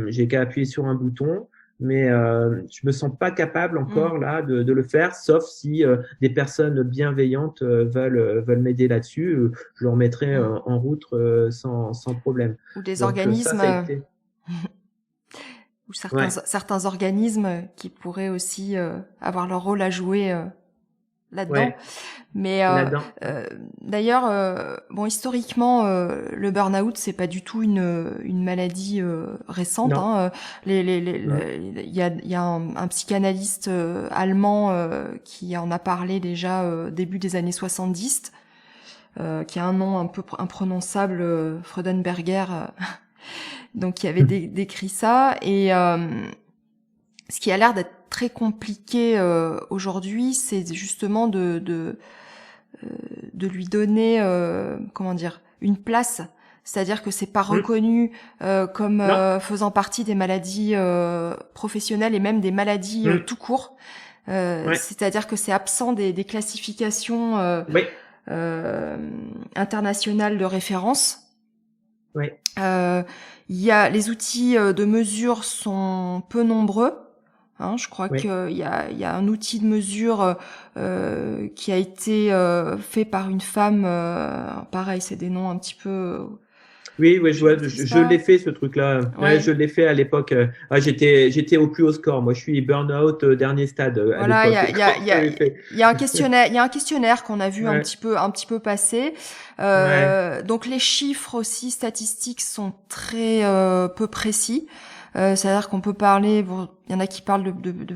J'ai qu'à appuyer sur un bouton. Mais je me sens pas capable encore là de le faire, sauf si des personnes bienveillantes veulent m'aider là-dessus. Je le remettrai en route sans problème. Ou des Donc, organismes, ça a été... ou certains organismes qui pourraient aussi avoir leur rôle à jouer là-dedans. Ouais, Mais là-dedans. d'ailleurs, bon, historiquement, le burn-out, c'est pas du tout une maladie récente. Non. Hein. Mm. Il y a un psychanalyste allemand qui en a parlé déjà début des années 70, qui a un nom un peu imprononçable, Freudenberger, donc qui avait décrit ça. Et ce qui a l'air d'être très compliqué aujourd'hui, c'est justement de lui donner, comment dire, une place. C'est-à-dire que c'est pas Mm. reconnu comme Non. faisant partie des maladies professionnelles et même des maladies Mm. tout court. Ouais. C'est-à-dire que c'est absent des classifications Oui. euh, internationales de référence. Oui. Euh, il y a les outils de mesure sont peu nombreux. Hein, je crois Oui. il y a un outil de mesure qui a été fait par une femme. Pareil, c'est des noms un petit peu. Oui, ouais, je Je vois, maîtrise je l'ai pas. fait ce truc-là. Ouais, Ouais. je l'ai fait à l'époque. J'étais au plus haut score. Moi, je suis burn-out dernier stade à Voilà, l'époque quand j'avais fait. il y a un questionnaire, il y a un questionnaire qu'on a vu Ouais, un petit peu passer. ouais, Donc les chiffres aussi statistiques sont très peu précis. C'est-à-dire qu'on peut parler, bon, il y en a qui parlent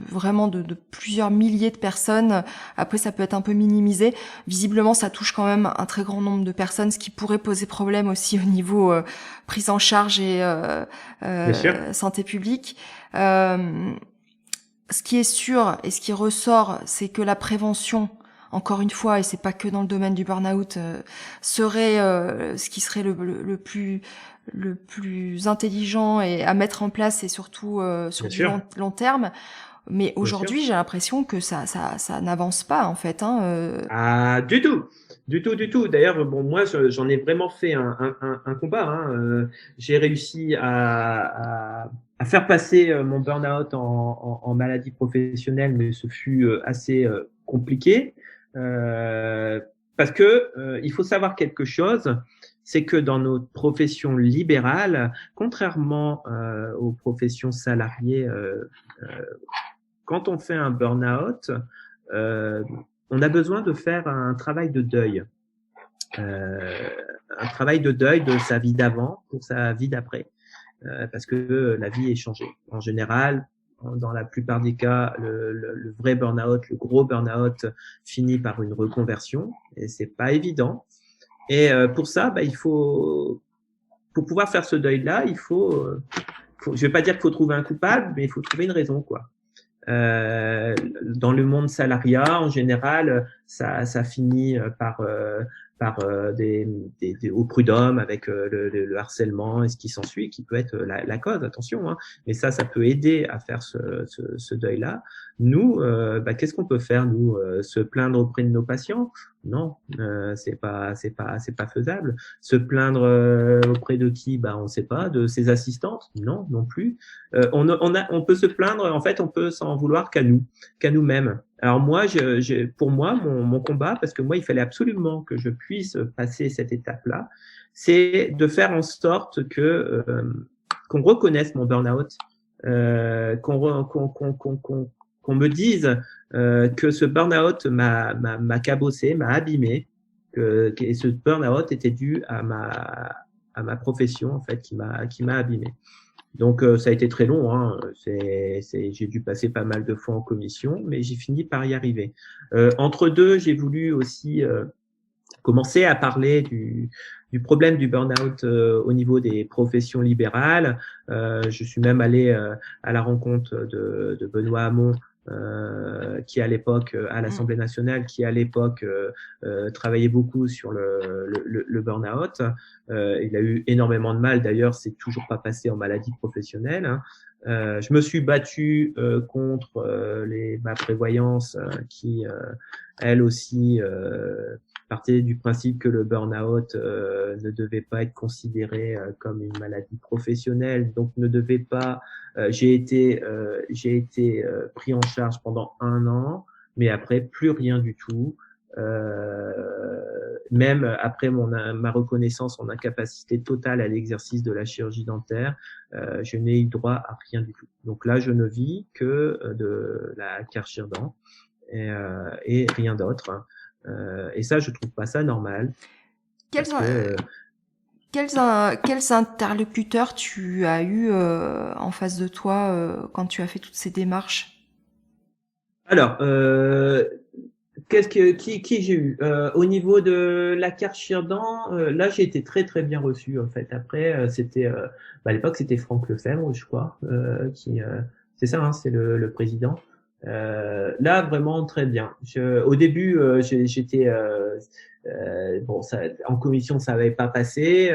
vraiment de plusieurs milliers de personnes. Après, ça peut être un peu minimisé. Visiblement, ça touche quand même un très grand nombre de personnes, ce qui pourrait poser problème aussi au niveau prise en charge et bien sûr. santé publique. Ce qui est sûr et ce qui ressort, c'est que la prévention, encore une fois, et c'est pas que dans le domaine du burn-out, serait ce qui serait le plus intelligent et à mettre en place et surtout sur Bien du sûr. long terme. Mais Bien sûr. aujourd'hui, j'ai l'impression que ça n'avance pas en fait. Hein, Ah, du tout. Du tout, du tout. D'ailleurs, bon, moi, j'en ai vraiment fait un combat. Hein. J'ai réussi à faire passer mon burn-out en maladie professionnelle, mais ce fut assez compliqué. Euh, Parce que il faut savoir quelque chose, c'est que dans notre profession libérale, contrairement aux professions salariées, euh, quand on fait un burn-out, euh, on a besoin de faire un travail de deuil. Euh, un travail de deuil de sa vie d'avant pour sa vie d'après, parce que la vie est changée. En général, dans la plupart des cas, le vrai burn-out, le gros burn-out finit par une reconversion, et c'est pas évident. Et pour ça, bah, pour pouvoir faire ce deuil-là, je vais pas dire qu'il faut trouver un coupable, mais il faut trouver une raison, quoi. Dans le monde salariat, en général, ça finit par au prud'homme avec le harcèlement et ce qui s'ensuit, qui peut être la cause, attention, hein. Mais ça peut aider à faire ce deuil-là. Nous, bah, qu'est-ce qu'on peut faire, nous, se plaindre auprès de nos patients? Non, c'est pas faisable. Se plaindre auprès de qui? Bah, on sait pas. De ses assistantes? Non, non plus. On peut se plaindre, en fait, on peut s'en vouloir qu'à nous-mêmes. Alors moi, pour moi, mon combat, parce que moi, il fallait absolument que je puisse passer cette étape-là, c'est de faire en sorte qu'on reconnaisse mon burn-out, qu'on me dise que ce burn-out m'a cabossé, m'a abîmé, et ce burn-out était dû à ma profession, en fait, qui m'a abîmé. Donc ça a été très long, hein. J'ai dû passer pas mal de fois en commission, mais j'ai fini par y arriver. Entre deux, j'ai voulu aussi commencer à parler du problème du burn-out au niveau des professions libérales. Je suis même allé à la rencontre de Benoît Hamon, qui à l'époque à l'Assemblée nationale, qui à l'époque travaillait beaucoup sur le burn-out. Il a eu énormément de mal, d'ailleurs, c'est toujours pas passé en maladie professionnelle, hein. Je me suis battu contre ma prévoyance qui, elle aussi, partait du principe que le burn-out ne devait pas être considéré comme une maladie professionnelle, donc ne devait pas. J'ai été pris en charge pendant 1 an, mais après plus rien du tout. Même après ma reconnaissance en incapacité totale à l'exercice de la chirurgie dentaire, je n'ai eu droit à rien du tout. Donc là, je ne vis que de la carte dent. et rien d'autre. Et ça, je trouve pas ça normal. Quels interlocuteurs tu as eu en face de toi quand tu as fait toutes ces démarches? Alors, qui j'ai eu au niveau de la carte Chirdan, là j'ai été très très bien reçu en fait. Après c'était à l'époque c'était Franck Lefebvre, je crois, c'est ça, hein, c'est le président. Là vraiment très bien. Au début j'étais bon, ça, en commission ça n'avait pas passé,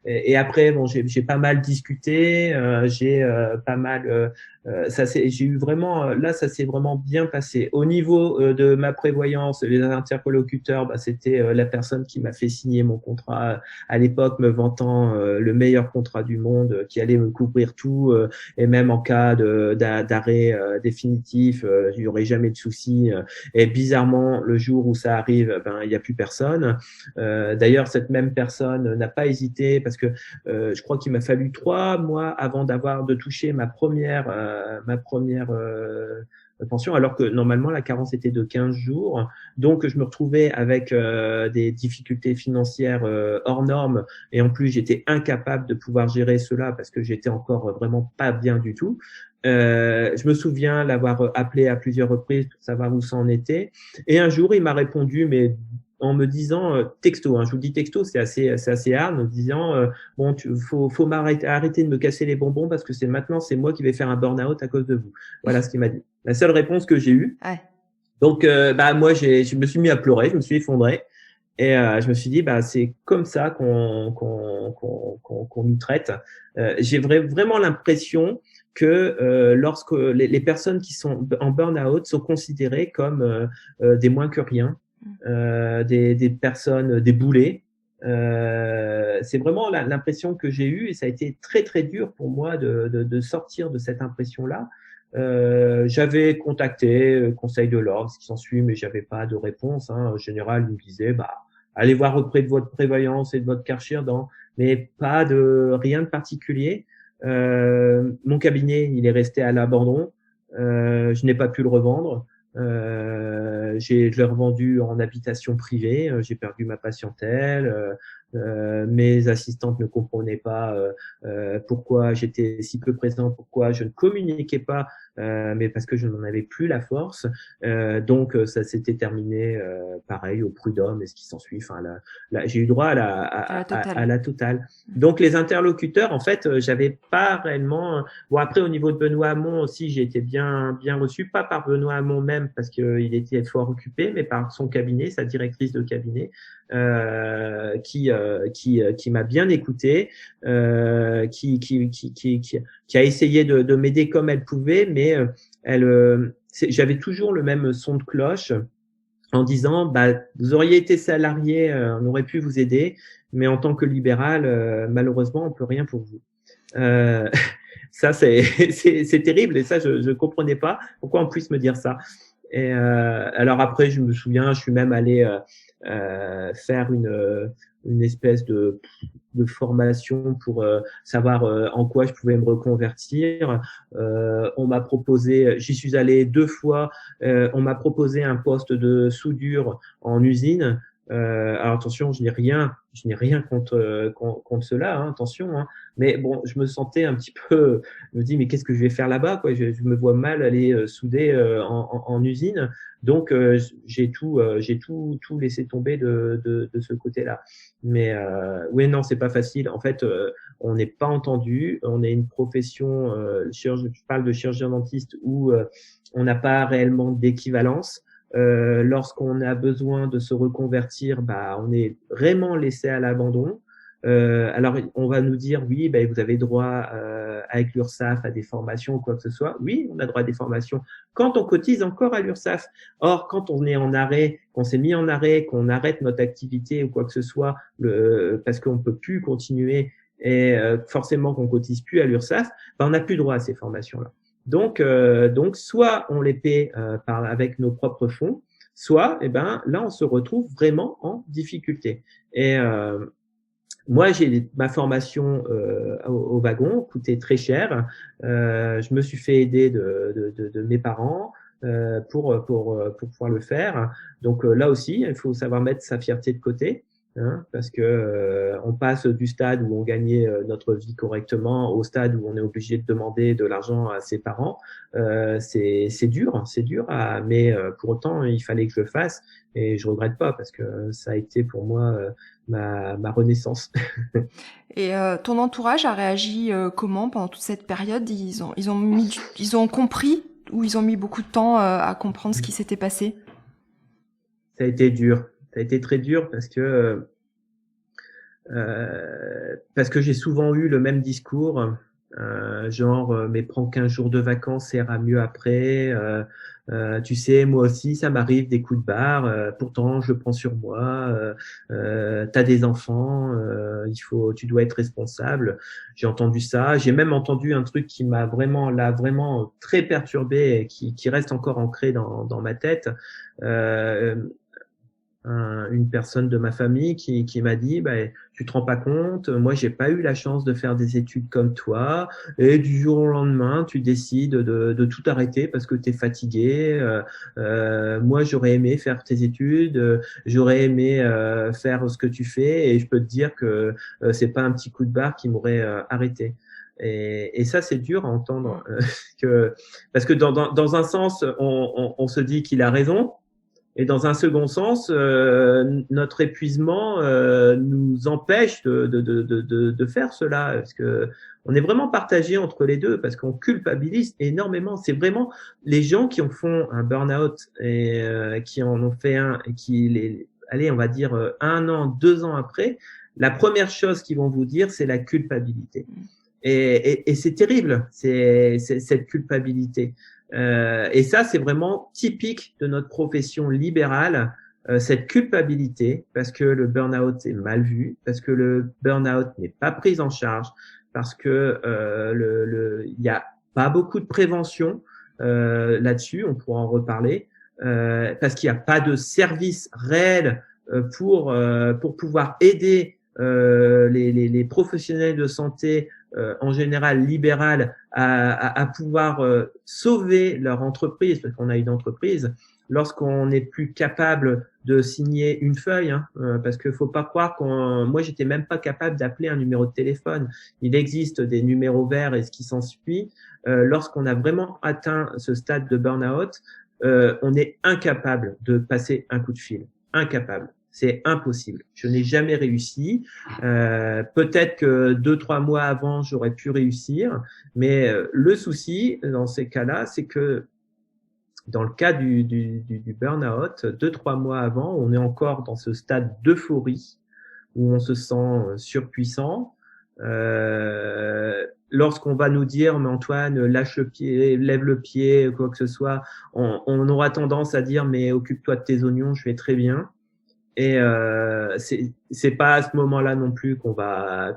et après bon j'ai pas mal discuté, j'ai pas mal j'ai eu vraiment là ça s'est vraiment bien passé. Au niveau de ma prévoyance, les interlocuteurs, c'était la personne qui m'a fait signer mon contrat à l'époque, me vantant le meilleur contrat du monde, qui allait me couvrir tout, et même en cas d'arrêt définitif, il n'y aurait jamais de souci. Et bizarrement, le jour où ça arrive, il n'y a plus personne. D'ailleurs, cette même personne n'a pas hésité, parce que je crois qu'il m'a fallu 3 mois avant de toucher ma première pension, alors que normalement la carence était de 15 jours. Donc je me retrouvais avec des difficultés financières hors normes, et en plus j'étais incapable de pouvoir gérer cela parce que j'étais encore vraiment pas bien du tout. Je me souviens l'avoir appelé à plusieurs reprises pour savoir où ça en était, et un jour il m'a répondu, mais en me disant texto, hein, je vous dis texto, c'est assez hard, en me disant bon, faut arrêter de me casser les bonbons, parce que c'est moi qui vais faire un burn-out à cause de vous. Voilà ce qu'il m'a dit. La seule réponse que j'ai eue. Ouais. Donc moi je me suis mis à pleurer, je me suis effondré, et je me suis dit c'est comme ça qu'on nous traite. J'ai vraiment l'impression que lorsque les personnes qui sont en burn-out sont considérées comme des moins que rien. Des personnes, des boulets. C'est vraiment l'impression que j'ai eue, et ça a été très très dur pour moi de sortir de cette impression-là. J'avais contacté le Conseil de l'ordre, ce qui s'ensuit, mais j'avais pas de réponse. En général, ils me disaient allez voir auprès de votre prévoyance et de votre carte Chirdan, mais rien de particulier. Mon cabinet, il est resté à l'abandon. Je n'ai pas pu le revendre. Je l'ai revendu en habitation privée, j'ai perdu ma patientèle, mes assistantes ne comprenaient pas pourquoi j'étais si peu présent, pourquoi je ne communiquais pas, mais parce que je n'en avais plus la force. Donc ça s'était terminé pareil au prud'homme et ce qui s'ensuit. Enfin, j'ai eu droit à la totale. Donc les interlocuteurs, en fait, j'avais pas réellement. Bon, après au niveau de Benoît Hamon aussi, j'ai été bien reçu, pas par Benoît Hamon même parce qu'il était fort occupé, mais par son cabinet, sa directrice de cabinet, qui m'a bien écouté, qui a essayé de m'aider comme elle pouvait, mais j'avais toujours le même son de cloche en disant vous auriez été salarié, on aurait pu vous aider, mais en tant que libéral, malheureusement on peut rien pour vous. Ça c'est terrible, et ça je comprenais pas pourquoi on puisse me dire ça. Et alors après je me souviens, je suis même allé faire une espèce de formation pour savoir en quoi je pouvais me reconvertir. On m'a proposé, j'y suis allé 2 fois, on m'a proposé un poste de soudure en usine. Alors attention, je n'ai rien contre cela, hein, attention, hein. Mais bon, je me sentais un petit peu, je me dis mais qu'est-ce que je vais faire là-bas, quoi. Je me vois mal aller souder en usine. Donc j'ai tout laissé tomber de ce côté-là. Mais oui, non, c'est pas facile. En fait, on n'est pas entendu. On est une profession, je parle de chirurgien dentiste, où on n'a pas réellement d'équivalence. Lorsqu'on a besoin de se reconvertir, on est vraiment laissé à l'abandon. Alors, on va nous dire, oui, vous avez droit avec l'URSSAF à des formations ou quoi que ce soit. Oui, on a droit à des formations quand on cotise encore à l'URSSAF. Or, quand on est en arrêt, qu'on s'est mis en arrêt, qu'on arrête notre activité ou quoi que ce soit, parce qu'on peut plus continuer, et forcément qu'on cotise plus à l'URSSAF, on n'a plus droit à ces formations-là. Donc, soit on les paie avec nos propres fonds, soit, là, on se retrouve vraiment en difficulté. Et moi, ma formation au wagon coûtait très cher. Je me suis fait aider de mes parents. pour pouvoir le faire. Donc là aussi, il faut savoir mettre sa fierté de côté. Hein, parce que on passe du stade où on gagnait notre vie correctement au stade où on est obligé de demander de l'argent à ses parents. C'est dur, mais pour autant il fallait que je le fasse et je regrette pas parce que ça a été pour moi ma renaissance. Et ton entourage a réagi comment pendant toute cette période? Ils ont compris ou ils ont mis beaucoup de temps à comprendre ce qui s'était passé? Ça a été dur. Ça a été très dur parce que j'ai souvent eu le même discours, mais prends 15 jours de vacances, ça ira mieux après. Tu sais, moi aussi, ça m'arrive des coups de barre. Pourtant, je prends sur moi. T'as des enfants, tu dois être responsable. J'ai entendu ça. J'ai même entendu un truc qui m'a vraiment très perturbé et qui reste encore ancré dans ma tête. Une personne de ma famille qui m'a dit tu te rends pas compte, moi j'ai pas eu la chance de faire des études comme toi et du jour au lendemain tu décides de tout arrêter parce que tu es fatigué. Moi j'aurais aimé faire tes études, j'aurais aimé faire ce que tu fais et je peux te dire que c'est pas un petit coup de barre qui m'aurait arrêté. Et ça, c'est dur à entendre parce que dans un sens, on se dit qu'il a raison. Et dans un second sens, notre épuisement nous empêche de faire cela, parce que on est vraiment partagé entre les deux, parce qu'on culpabilise énormément. C'est vraiment les gens qui en font un burn-out et qui en ont fait un, et allez, on va dire 1 an, 2 ans après, la première chose qu'ils vont vous dire, c'est la culpabilité. Et c'est terrible, c'est cette culpabilité. Et ça, c'est vraiment typique de notre profession libérale, cette culpabilité, parce que le burn-out est mal vu, parce que le burn-out n'est pas pris en charge, parce que il y a pas beaucoup de prévention là-dessus, on pourra en reparler, parce qu'il n'y a pas de service réel pour pouvoir aider les professionnels de santé en général libérales à pouvoir sauver leur entreprise, parce qu'on a une entreprise, lorsqu'on n'est plus capable de signer une feuille, parce que faut pas croire moi j'étais même pas capable d'appeler un numéro de téléphone. Il existe des numéros verts et ce qui s'ensuit. Lorsqu'on a vraiment atteint ce stade de burn-out, on est incapable de passer un coup de fil. Incapable. C'est impossible. Je n'ai jamais réussi. Peut-être que 2-3 mois avant, j'aurais pu réussir. Mais le souci dans ces cas-là, c'est que dans le cas du burn-out, 2-3 mois avant, on est encore dans ce stade d'euphorie où on se sent surpuissant. Lorsqu'on va nous dire, mais Antoine, lâche le pied, lève le pied, quoi que ce soit, on aura tendance à dire, mais occupe-toi de tes oignons, je vais très bien. Et c'est pas à ce moment-là non plus qu'on va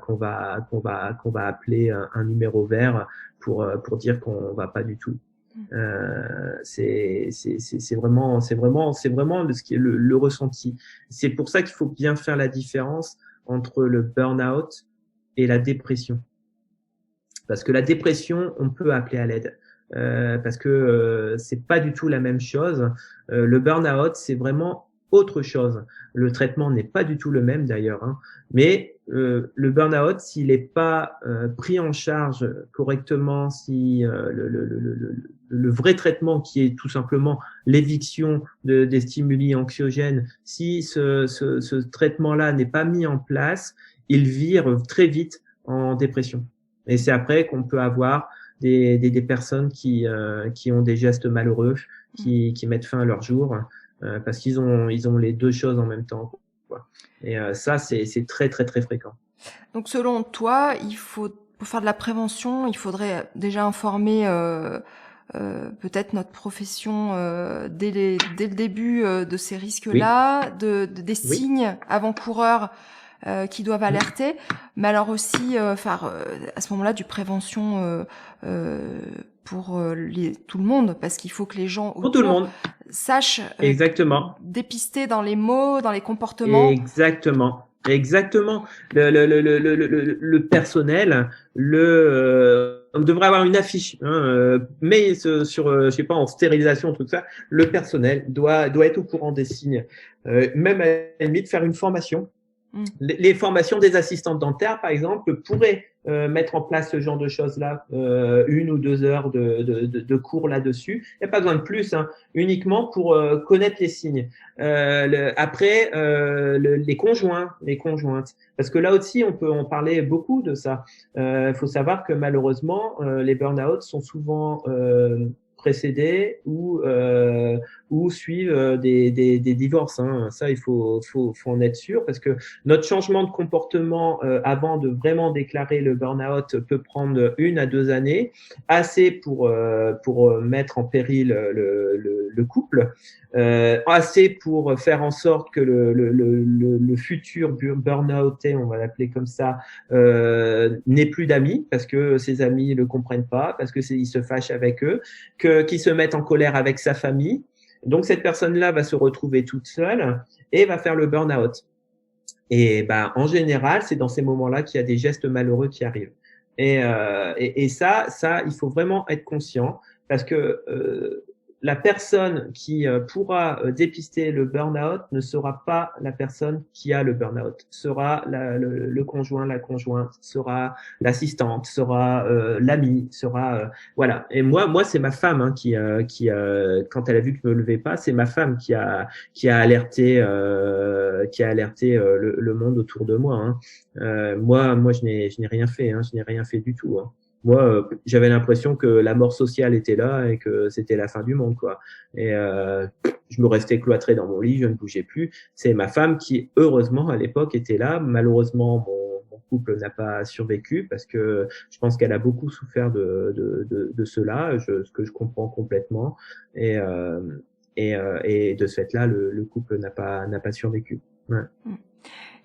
appeler un numéro vert pour dire qu'on va pas du tout. C'est vraiment ce qui est le ressenti. C'est pour ça qu'il faut bien faire la différence entre le burn-out et la dépression. Parce que la dépression, on peut appeler à l'aide. Parce que c'est pas du tout la même chose. Le burn-out, c'est vraiment autre chose. Le traitement n'est pas du tout le même d'ailleurs, mais le burn-out, s'il n'est pas pris en charge correctement, si le vrai traitement qui est tout simplement l'éviction des stimuli anxiogènes, si ce traitement-là n'est pas mis en place, il vire très vite en dépression. Et c'est après qu'on peut avoir des personnes qui ont des gestes malheureux, qui mettent fin à leur jour. Parce qu'ils ont les deux choses en même temps, quoi. Et ça, c'est très, très, très fréquent. Donc, selon toi, pour faire de la prévention, il faudrait déjà informer peut-être notre profession dès le début de ces risques-là, des signes avant-coureurs qui doivent alerter, mais alors aussi faire à ce moment-là du prévention pour tout le monde, parce qu'il faut que les gens autour sachent exactement dépister dans les mots, dans les comportements. Exactement. Le personnel, on devrait avoir une affiche, hein, mais sur, je sais pas, en stérilisation, tout ça, le personnel doit être au courant des signes. Même à la limite, faire une formation. Les formations des assistantes dentaires, par exemple, pourraient mettre en place ce genre de choses-là, 1 ou 2 heures de cours là-dessus. Il n'y a pas besoin de plus, hein, uniquement pour connaître les signes. Après, les conjointes, parce que là aussi, on peut en parler beaucoup de ça. Faut savoir que malheureusement, les burn-out sont souvent précédés ou suivent des divorces. Hein. Ça, il faut en être sûr, parce que notre changement de comportement avant de vraiment déclarer le burn-out peut prendre 1 à 2 années, assez pour mettre en péril le couple, assez pour faire en sorte que le futur burn-outé, on va l'appeler comme ça, n'ait plus d'amis, parce que ses amis le comprennent pas, parce que il se fâche avec eux, qu'il se mette en colère avec sa famille. Donc cette personne-là va se retrouver toute seule et va faire le burn-out. Et en général, c'est dans ces moments-là qu'il y a des gestes malheureux qui arrivent. Et ça, il faut vraiment être conscient, parce que la personne qui pourra dépister le burn-out ne sera pas la personne qui a le burn-out. Sera le conjoint, la conjointe, sera l'assistante, sera l'ami, sera voilà. Et moi, c'est ma femme, hein, qui quand elle a vu que je me levais pas, c'est ma femme qui a alerté le monde autour de moi. Hein. Moi, je n'ai rien fait. Hein, je n'ai rien fait du tout. Hein. Moi, j'avais l'impression que la mort sociale était là et que c'était la fin du monde, quoi. Et je me restais cloîtré dans mon lit, je ne bougeais plus. C'est ma femme qui, heureusement, à l'époque, était là. Malheureusement, mon couple n'a pas survécu, parce que je pense qu'elle a beaucoup souffert de cela, ce que je comprends complètement. Et de ce fait-là, le couple n'a pas survécu. Ouais.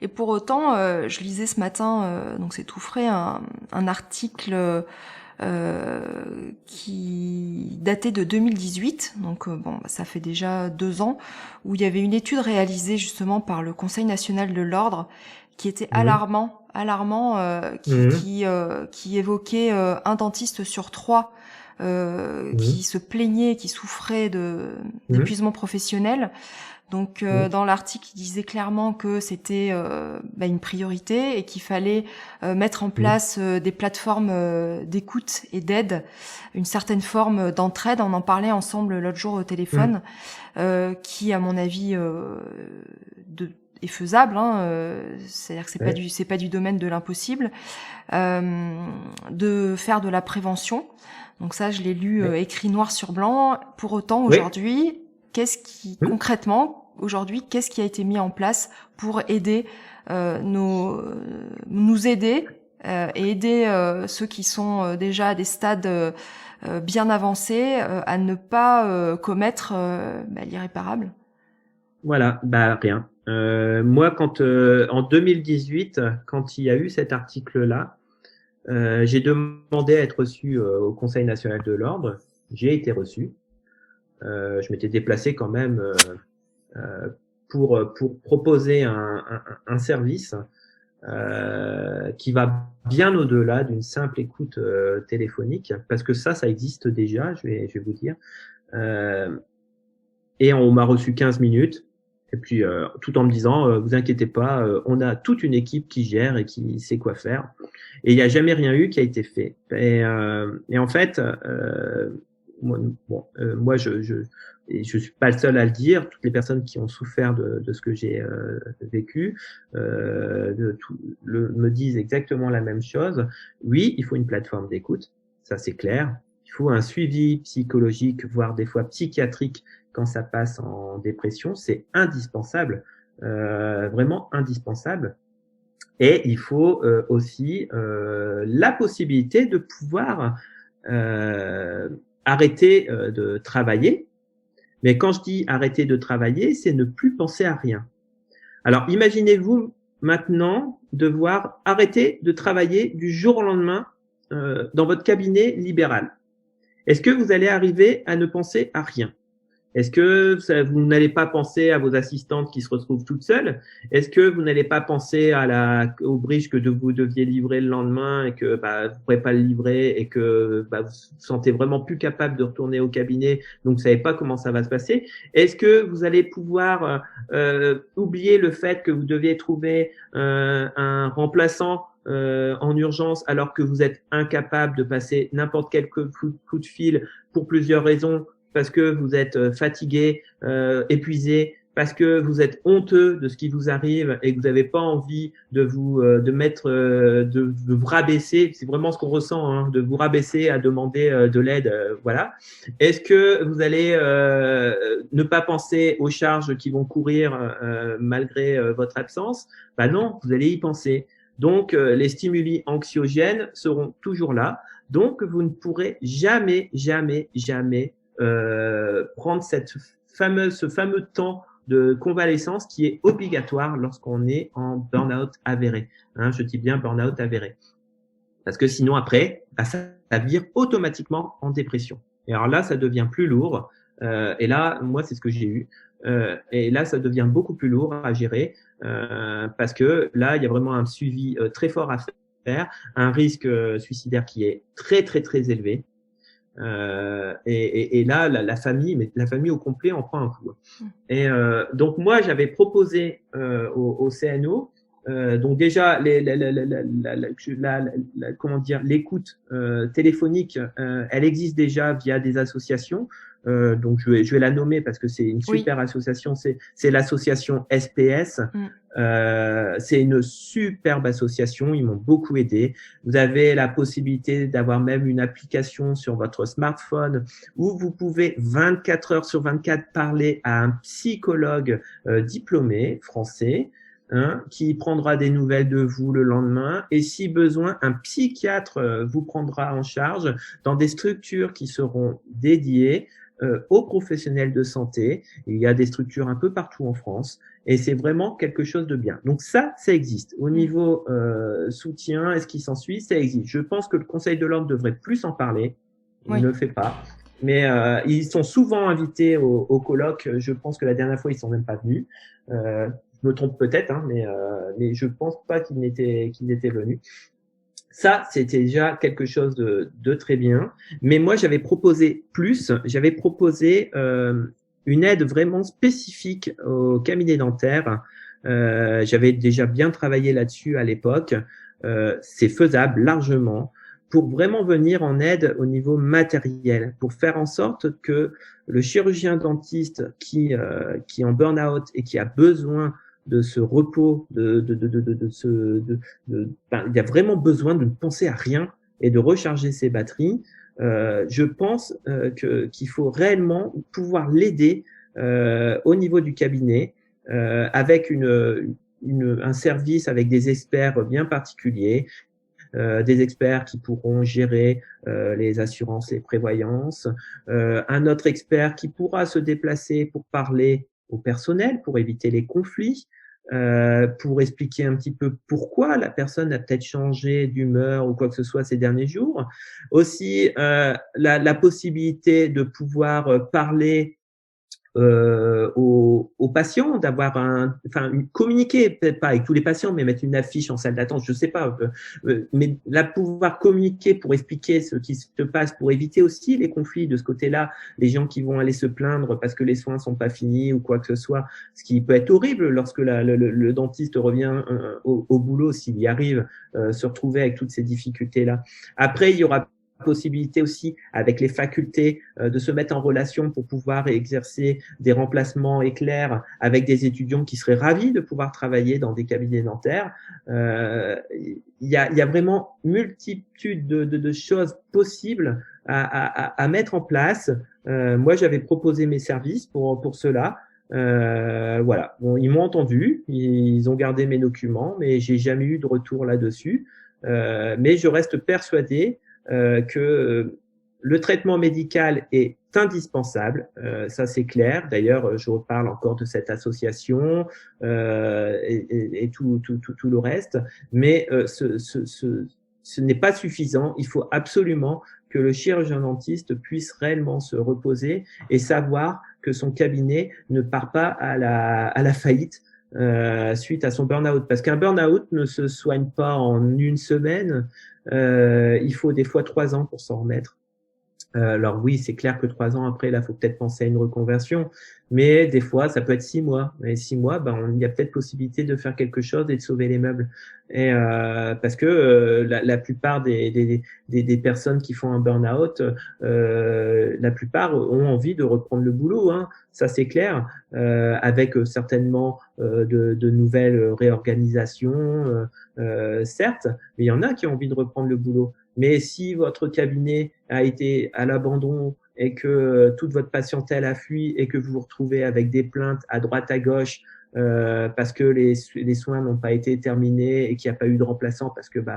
Et pour autant, je lisais ce matin, donc c'est tout frais, un article qui datait de 2018, donc ça fait déjà 2 ans, où il y avait une étude réalisée justement par le Conseil national de l'ordre qui était alarmant, qui évoquait un dentiste sur 3 qui se plaignait, qui souffrait d'épuisement professionnel. Donc dans l'article, il disait clairement que c'était une priorité et qu'il fallait mettre en place des plateformes d'écoute et d'aide, une certaine forme d'entraide. On en parlait ensemble l'autre jour au téléphone, qui à mon avis est faisable. C'est-à-dire que c'est pas du domaine de l'impossible, de faire de la prévention. Donc ça, je l'ai lu écrit noir sur blanc. Pour autant, aujourd'hui, concrètement, qu'est-ce qui a été mis en place pour aider nous aider et aider ceux qui sont déjà à des stades bien avancés à ne pas commettre l'irréparable? Voilà, rien. Moi, quand en 2018, quand il y a eu cet article-là, j'ai demandé à être reçu au Conseil national de l'ordre. J'ai été reçu. Je m'étais déplacé quand même pour proposer un service qui va bien au-delà d'une simple écoute téléphonique, parce que ça existe déjà, je vais vous dire. Et on m'a reçu 15 minutes, et puis tout en me disant vous inquiétez pas, on a toute une équipe qui gère et qui sait quoi faire. Et il n'y a jamais rien eu qui a été fait. Et en fait, moi, je suis pas le seul à le dire. Toutes les personnes qui ont souffert de ce que j'ai vécu me disent exactement la même chose. Oui, il faut une plateforme d'écoute, ça c'est clair. Il faut un suivi psychologique, voire des fois psychiatrique, quand ça passe en dépression. C'est indispensable, vraiment indispensable. Et il faut aussi la possibilité de pouvoir arrêter de travailler. Mais quand je dis arrêter de travailler, c'est ne plus penser à rien. Alors, imaginez-vous maintenant devoir arrêter de travailler du jour au lendemain dans votre cabinet libéral. Est-ce que vous allez arriver à ne penser à rien? Est-ce que vous n'allez pas penser à vos assistantes qui se retrouvent toutes seules? Est-ce que vous n'allez pas penser au bridge que vous deviez livrer le lendemain et que vous ne pourrez pas le livrer et que vous vous sentez vraiment plus capable de retourner au cabinet, donc vous savez pas comment ça va se passer? Est-ce que vous allez pouvoir oublier le fait que vous deviez trouver un remplaçant en urgence alors que vous êtes incapable de passer n'importe quel coup de fil pour plusieurs raisons? Parce que vous êtes fatigué, épuisé, parce que vous êtes honteux de ce qui vous arrive et que vous n'avez pas envie de vous de vous rabaisser. C'est vraiment ce qu'on ressent, hein, de vous rabaisser à demander de l'aide. Voilà. Est-ce que vous allez ne pas penser aux charges qui vont courir malgré votre absence? Non, vous allez y penser. Donc, les stimuli anxiogènes seront toujours là. Donc, vous ne pourrez jamais, jamais, jamais prendre ce fameux temps de convalescence qui est obligatoire lorsqu'on est en burn-out avéré. Hein, je dis bien burn-out avéré. Parce que sinon, après, ça vire automatiquement en dépression. Et alors là, ça devient plus lourd. Et là, moi, c'est ce que j'ai eu. Et là, ça devient beaucoup plus lourd à gérer parce que là, il y a vraiment un suivi très fort à faire, un risque suicidaire qui est très, très, très élevé. Et là, la famille au complet en prend un coup. Et donc moi, j'avais proposé au CNO, donc déjà comment dire, l'écoute téléphonique, elle existe déjà via des associations. Donc je vais la nommer parce que c'est une super association. C'est l'association SPS. C'est une superbe association. Ils m'ont beaucoup aidé. Vous avez la possibilité d'avoir même une application sur votre smartphone où vous pouvez 24 heures sur 24 parler à un psychologue diplômé français. Hein, qui prendra des nouvelles de vous le lendemain et si besoin, un psychiatre vous prendra en charge dans des structures qui seront dédiées aux professionnels de santé. Il y a des structures un peu partout en France et c'est vraiment quelque chose de bien. Donc ça existe. Au niveau soutien et ce qui s'ensuit, ça existe. Je pense que le Conseil de l'Ordre devrait plus en parler. Il ne le fait pas. Mais ils sont souvent invités au colloque. Je pense que la dernière fois, ils sont même pas venus. Je me trompe peut-être, hein, mais je pense pas qu'ils n'étaient venus. Ça, c'était déjà quelque chose de très bien. Mais moi, j'avais proposé plus. J'avais proposé une aide vraiment spécifique au cabinet dentaire. J'avais déjà bien travaillé là-dessus à l'époque. C'est faisable largement pour vraiment venir en aide au niveau matériel, pour faire en sorte que le chirurgien dentiste qui est en burn-out et qui a besoin de ce repos, il y a vraiment besoin de ne penser à rien et de recharger ses batteries. Je pense qu'il faut réellement pouvoir l'aider au niveau du cabinet avec un service avec des experts bien particuliers, des experts qui pourront gérer les assurances et prévoyances, un autre expert qui pourra se déplacer pour parler au personnel, pour éviter les conflits, pour expliquer un petit peu pourquoi la personne a peut-être changé d'humeur ou quoi que ce soit ces derniers jours. Aussi, la possibilité de pouvoir parler aux patients, communiquer, peut-être pas avec tous les patients, mais mettre une affiche en salle d'attente, je sais pas, mais là, pouvoir communiquer pour expliquer ce qui se passe, pour éviter aussi les conflits de ce côté-là, les gens qui vont aller se plaindre parce que les soins sont pas finis ou quoi que ce soit, ce qui peut être horrible lorsque le dentiste revient au boulot, s'il y arrive, se retrouver avec toutes ces difficultés-là. Après, il y aura possibilité aussi avec les facultés de se mettre en relation pour pouvoir exercer des remplacements éclairs avec des étudiants qui seraient ravis de pouvoir travailler dans des cabinets dentaires. Il y a vraiment multitude de choses possibles à mettre en place. Moi, j'avais proposé mes services pour cela. Voilà. Bon, ils m'ont entendu, ils ont gardé mes documents, mais j'ai jamais eu de retour là-dessus. Mais je reste persuadé que le traitement médical est indispensable, ça c'est clair. D'ailleurs, je reparle encore de cette association et tout le reste, mais ce n'est pas suffisant. Il faut absolument que le chirurgien dentiste puisse réellement se reposer et savoir que son cabinet ne part pas à la faillite suite à son burn-out. Parce qu'un burn-out ne se soigne pas en une semaine. Il faut des fois 3 ans pour s'en remettre. Alors oui, c'est clair que 3 ans après, là, faut peut-être penser à une reconversion, mais des fois, ça peut être 6 mois. Et 6 mois, il y a peut-être possibilité de faire quelque chose et de sauver les meubles. Et parce que la plupart des personnes qui font un burn-out, la plupart ont envie de reprendre le boulot, hein. Ça c'est clair, avec certainement de nouvelles réorganisations, certes, mais il y en a qui ont envie de reprendre le boulot. Mais si votre cabinet a été à l'abandon et que toute votre patientèle a fui et que vous vous retrouvez avec des plaintes à droite à gauche parce que les soins n'ont pas été terminés et qu'il n'y a pas eu de remplaçant parce que vous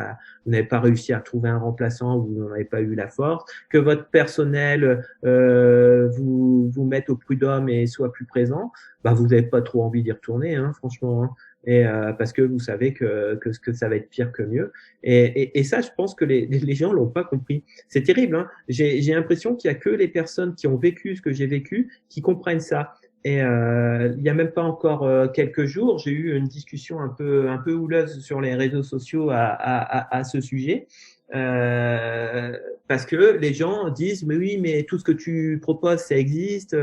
n'avez pas réussi à trouver un remplaçant ou vous n'avez pas eu la force, que votre personnel vous mette au prud'homme et soit plus présent, vous n'avez pas trop envie d'y retourner, hein, franchement, hein. Et parce que vous savez que ça va être pire que mieux. Et ça, je pense que les gens l'ont pas compris. C'est terrible, hein. J'ai l'impression qu'il y a que les personnes qui ont vécu ce que j'ai vécu qui comprennent ça. Et il y a même pas encore quelques jours, j'ai eu une discussion un peu houleuse sur les réseaux sociaux à ce sujet. Parce que les gens disent mais oui, mais tout ce que tu proposes ça existe,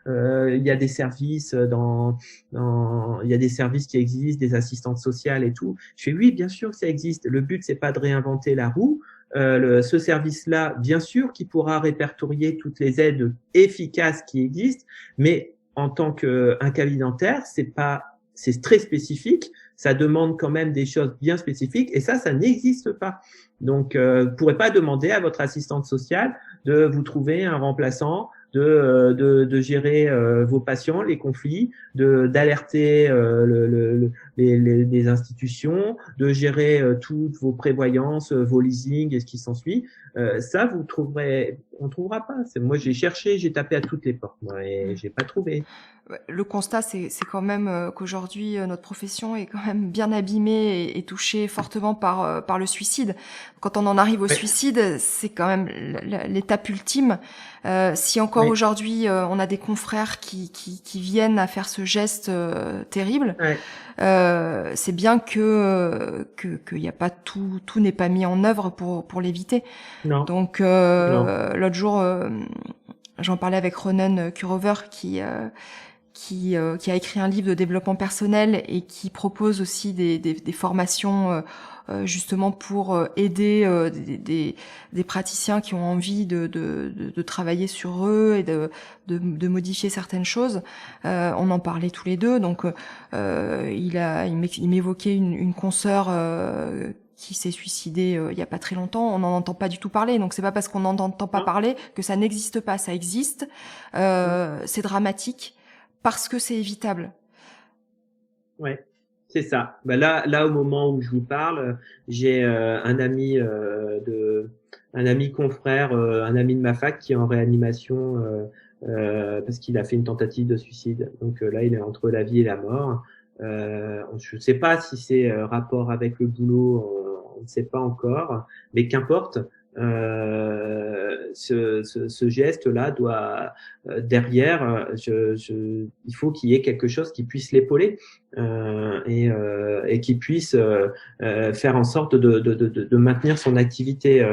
il y a des services il y a des services qui existent, des assistantes sociales et tout. Je fais oui, bien sûr que ça existe. Le but c'est pas de réinventer la roue. Ce service-là, bien sûr, qui pourra répertorier toutes les aides efficaces qui existent, mais en tant qu'un cabinet dentaire, c'est très spécifique. Ça demande quand même des choses bien spécifiques et ça n'existe pas. Donc, vous ne pourrez pas demander à votre assistante sociale de vous trouver un remplaçant, de gérer vos patients, les conflits, d'alerter les institutions, de gérer toutes vos prévoyances, vos leasings et ce qui s'ensuit. Ça, on trouvera pas. Moi, j'ai cherché, j'ai tapé à toutes les portes, moi, et j'ai pas trouvé. Le constat, c'est quand même qu'aujourd'hui, notre profession est quand même bien abîmée et touchée fortement par le suicide. Quand on en arrive au suicide, c'est quand même l'étape ultime. Si encore aujourd'hui, on a des confrères qui viennent à faire ce geste terrible, c'est bien qu'il y a pas tout n'est pas mis en œuvre pour l'éviter. Non. Donc l'autre jour, j'en parlais avec Ronan Kurover qui a écrit un livre de développement personnel et qui propose aussi des formations justement pour aider des praticiens qui ont envie de travailler sur eux et de modifier certaines choses. On en parlait tous les deux, donc il m'évoquait une consoeur qui s'est suicidée il y a pas très longtemps. On n'en entend pas du tout parler, donc c'est pas parce qu'on n'en entend pas parler que ça n'existe pas. Ça existe, c'est dramatique. Parce que c'est évitable. Ouais, c'est ça. Là, au moment où je vous parle, j'ai un ami confrère, un ami de ma fac qui est en réanimation parce qu'il a fait une tentative de suicide. Donc là, il est entre la vie et la mort. Je ne sais pas si c'est rapport avec le boulot, on ne sait pas encore, mais qu'importe. Ce geste-là doit derrière, il faut qu'il y ait quelque chose qui puisse l'épauler et qui puisse faire en sorte de maintenir son activité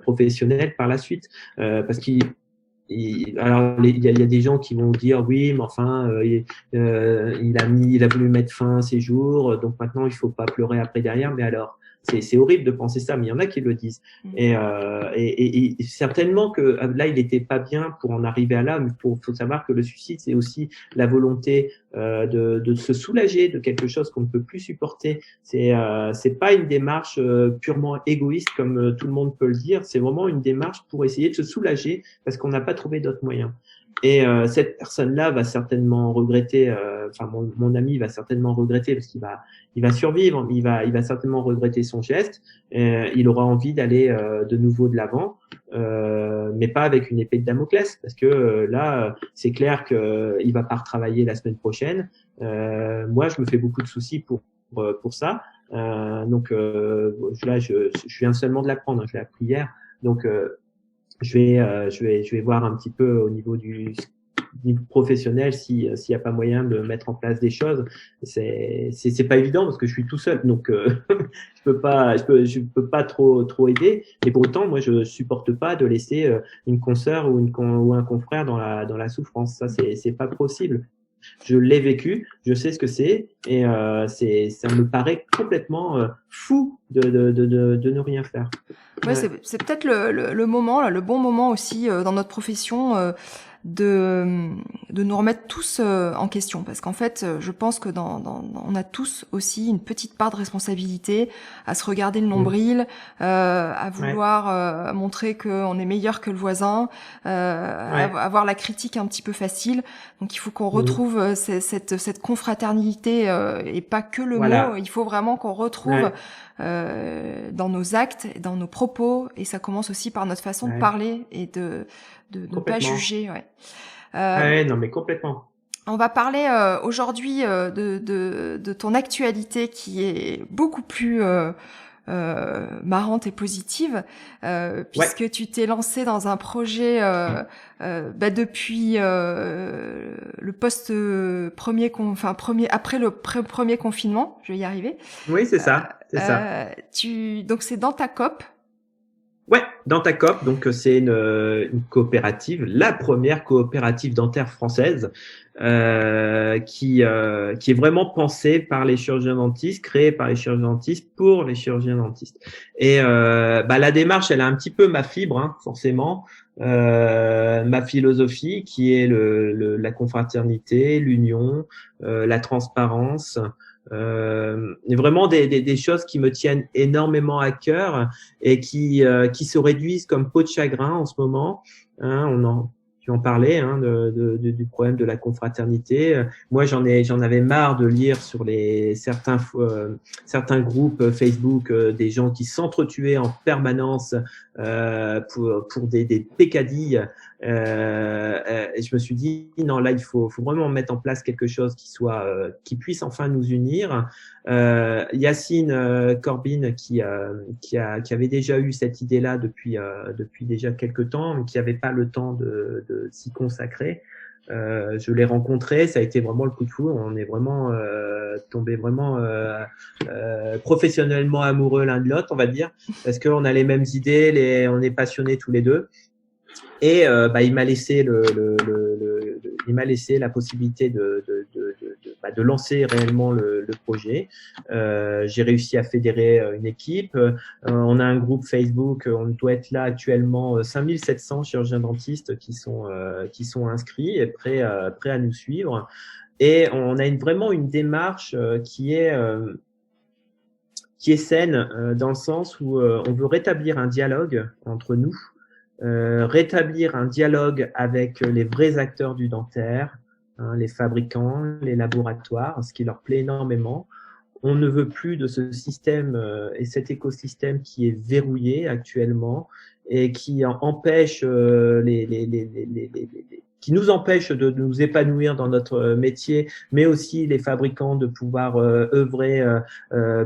professionnelle par la suite, parce alors il y a des gens qui vont dire oui, mais enfin il a voulu mettre fin à ses jours, donc maintenant il faut pas pleurer après derrière. Mais alors c'est horrible de penser ça, mais il y en a qui le disent. Et certainement que là, il n'était pas bien pour en arriver à là, mais faut savoir que le suicide, c'est aussi la volonté de se soulager de quelque chose qu'on ne peut plus supporter. C'est pas une démarche purement égoïste comme tout le monde peut le dire. C'est vraiment une démarche pour essayer de se soulager parce qu'on n'a pas trouvé d'autres moyens. Et cette personne-là va certainement regretter. Enfin, mon ami va certainement regretter parce qu'il va survivre. Il va certainement regretter son geste. Il aura envie d'aller de nouveau de l'avant, mais pas avec une épée de Damoclès, parce que là, c'est clair que il va pas retravailler la semaine prochaine. Moi, je me fais beaucoup de soucis pour ça. Donc là, je viens seulement de l'apprendre. Je l'ai appris hier. Donc je vais voir un petit peu au niveau niveau professionnel, s'il y a pas moyen de mettre en place des choses, c'est pas évident parce que je suis tout seul, donc je peux pas trop aider. Mais pour autant, moi, je supporte pas de laisser une consoeur ou un confrère dans la souffrance. Ça, c'est pas possible. Je l'ai vécu, je sais ce que c'est, et ça me paraît complètement fou de ne rien faire. Ouais, c'est peut-être le moment, là, le bon moment aussi dans notre profession de nous remettre tous en question, parce qu'en fait, je pense que on a tous aussi une petite part de responsabilité à se regarder le nombril, à vouloir montrer qu'on est meilleur que le voisin, avoir la critique un petit peu facile. Donc il faut qu'on retrouve cette confraternité et pas que le mot. Il faut vraiment qu'on retrouve dans nos actes, dans nos propos, et ça commence aussi par notre façon de parler et de ne pas juger. Non, mais complètement. On va parler aujourd'hui de ton actualité qui est beaucoup plus marrante et positive, puisque tu t'es lancé dans un projet depuis le après le premier confinement. Je vais y arriver. Oui, c'est ça, c'est ça. Donc c'est Dantacop. Ouais, Dantacop, donc c'est une coopérative, la première coopérative dentaire française, qui est vraiment pensée par les chirurgiens dentistes, créée par les chirurgiens dentistes pour les chirurgiens dentistes. Et la démarche, elle a un petit peu ma fibre, hein, forcément, ma philosophie, qui est la confraternité, l'union, la transparence. Et vraiment des choses qui me tiennent énormément à cœur et qui se réduisent comme peau de chagrin en ce moment. Hein, tu en parlais, hein, du problème de la confraternité. Moi, j'en avais marre de lire sur certains groupes Facebook des gens qui s'entretuaient en permanence pour des peccadilles. Et je me suis dit non, là il faut vraiment mettre en place quelque chose qui puisse enfin nous unir. Yacine Corbin qui avait déjà eu cette idée-là depuis déjà quelques temps, mais qui n'avait pas le temps de s'y consacrer. Je l'ai rencontré, ça a été vraiment le coup de foudre. On est vraiment tombé vraiment professionnellement amoureux l'un de l'autre, on va dire, parce qu'on a les mêmes idées, on est passionnés tous les deux. Et il m'a laissé la possibilité de lancer réellement le projet. J'ai réussi à fédérer une équipe. On a un groupe Facebook. On doit être là actuellement 5700 chirurgiens dentistes qui sont inscrits et prêts à nous suivre. Et on a vraiment une démarche qui est saine dans le sens où on veut rétablir un dialogue entre nous. Rétablir un dialogue avec les vrais acteurs du dentaire, hein, les fabricants, les laboratoires, ce qui leur plaît énormément. On ne veut plus de ce système et cet écosystème qui est verrouillé actuellement et qui empêche qui nous empêche de nous épanouir dans notre métier, mais aussi les fabricants de pouvoir œuvrer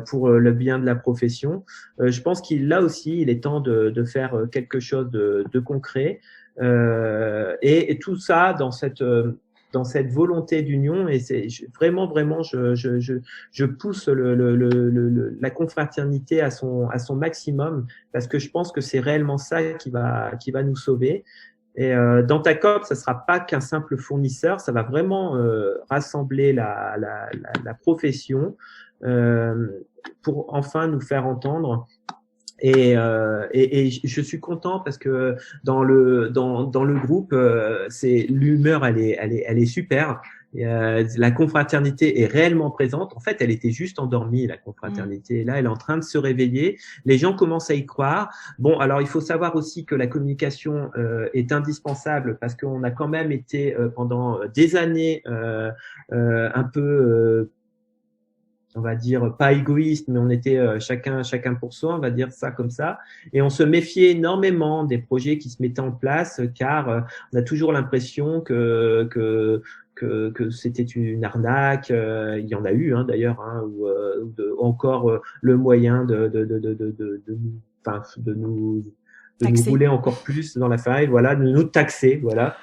pour le bien de la profession. Je pense là aussi, il est temps de faire quelque chose de concret. Et tout ça dans cette volonté d'union, et c'est vraiment je pousse la confraternité à son maximum, parce que je pense que c'est réellement ça qui va nous sauver. Et Dantacop, ça sera pas qu'un simple fournisseur, ça va vraiment rassembler la profession pour enfin nous faire entendre. Et je suis content parce que dans le groupe, l'humeur, elle est super. La confraternité est réellement présente. En fait, elle était juste endormie, la confraternité. Là, elle est en train de se réveiller. Les gens commencent à y croire. Bon, alors il faut savoir aussi que la communication est indispensable, parce qu'on a quand même été pendant des années un peu on va dire pas égoïste, mais on était chacun pour soi, on va dire ça comme ça, et on se méfiait énormément des projets qui se mettaient en place, car on a toujours l'impression que c'était une arnaque. Il y en a eu d'ailleurs, ou encore le moyen de nous de nous Taxé. rouler encore plus dans la farine, voilà, de nous taxer, voilà.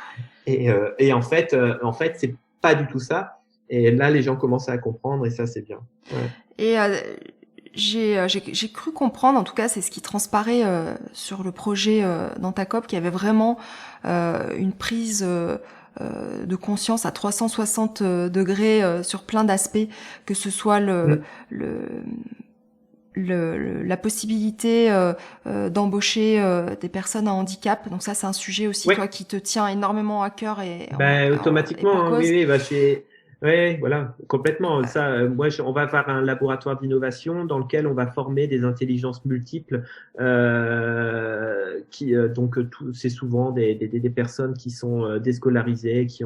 Et en fait, c'est pas du tout ça. Et là, les gens commencent à comprendre et ça, c'est bien. Ouais. Et j'ai cru comprendre, en tout cas c'est ce qui transparaît sur le projet d'Antacop, qu'il y avait vraiment une prise de conscience à 360 degrés sur plein d'aspects, que ce soit le, la possibilité d'embaucher des personnes à handicap. Donc ça, c'est un sujet aussi, Ouais. toi, qui te tient énormément à cœur et pour Automatiquement, hein, cause. oui, ouais, voilà, complètement. Ça, on va avoir un laboratoire d'innovation dans lequel on va former des intelligences multiples, c'est souvent des personnes qui sont déscolarisées, qui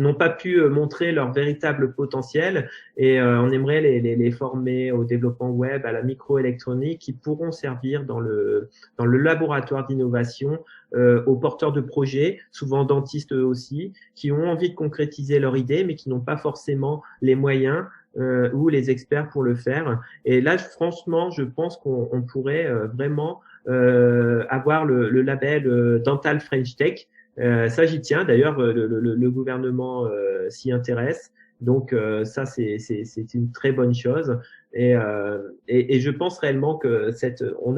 n'ont pas pu montrer leur véritable potentiel, et on aimerait les former au développement web, à la microélectronique, qui pourront servir dans le laboratoire d'innovation aux porteurs de projets, souvent dentistes eux aussi, qui ont envie de concrétiser leur idée, mais qui n'ont pas forcément les moyens ou les experts pour le faire. Et là, franchement, je pense qu'on pourrait vraiment avoir le label Dental French Tech. Ça, j'y tiens. D'ailleurs, le gouvernement s'y intéresse. Donc ça, c'est une très bonne chose. Et je pense réellement que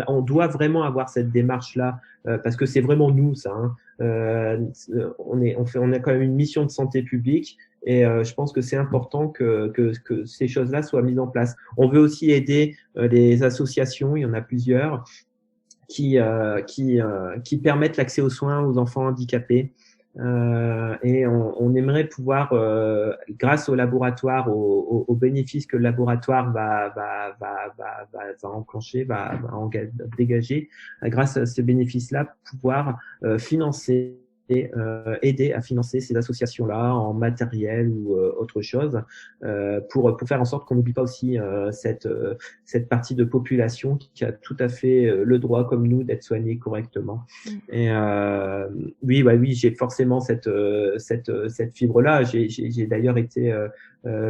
on doit vraiment avoir cette démarche-là, parce que c'est vraiment nous, ça. Hein. On a quand même une mission de santé publique, et je pense que c'est important que ces choses-là soient mises en place. On veut aussi aider les associations, il y en a plusieurs, qui permettent l'accès aux soins aux enfants handicapés. Et on aimerait pouvoir, grâce au laboratoire, aux bénéfices que le laboratoire va enclencher, va dégager, grâce à ces bénéfices-là, pouvoir financer et aider à financer ces associations-là en matériel ou autre chose, pour faire en sorte qu'on n'oublie pas aussi cette partie de population qui a tout à fait le droit, comme nous, d'être soignée correctement. Et oui, j'ai forcément cette fibre-là. J'ai d'ailleurs été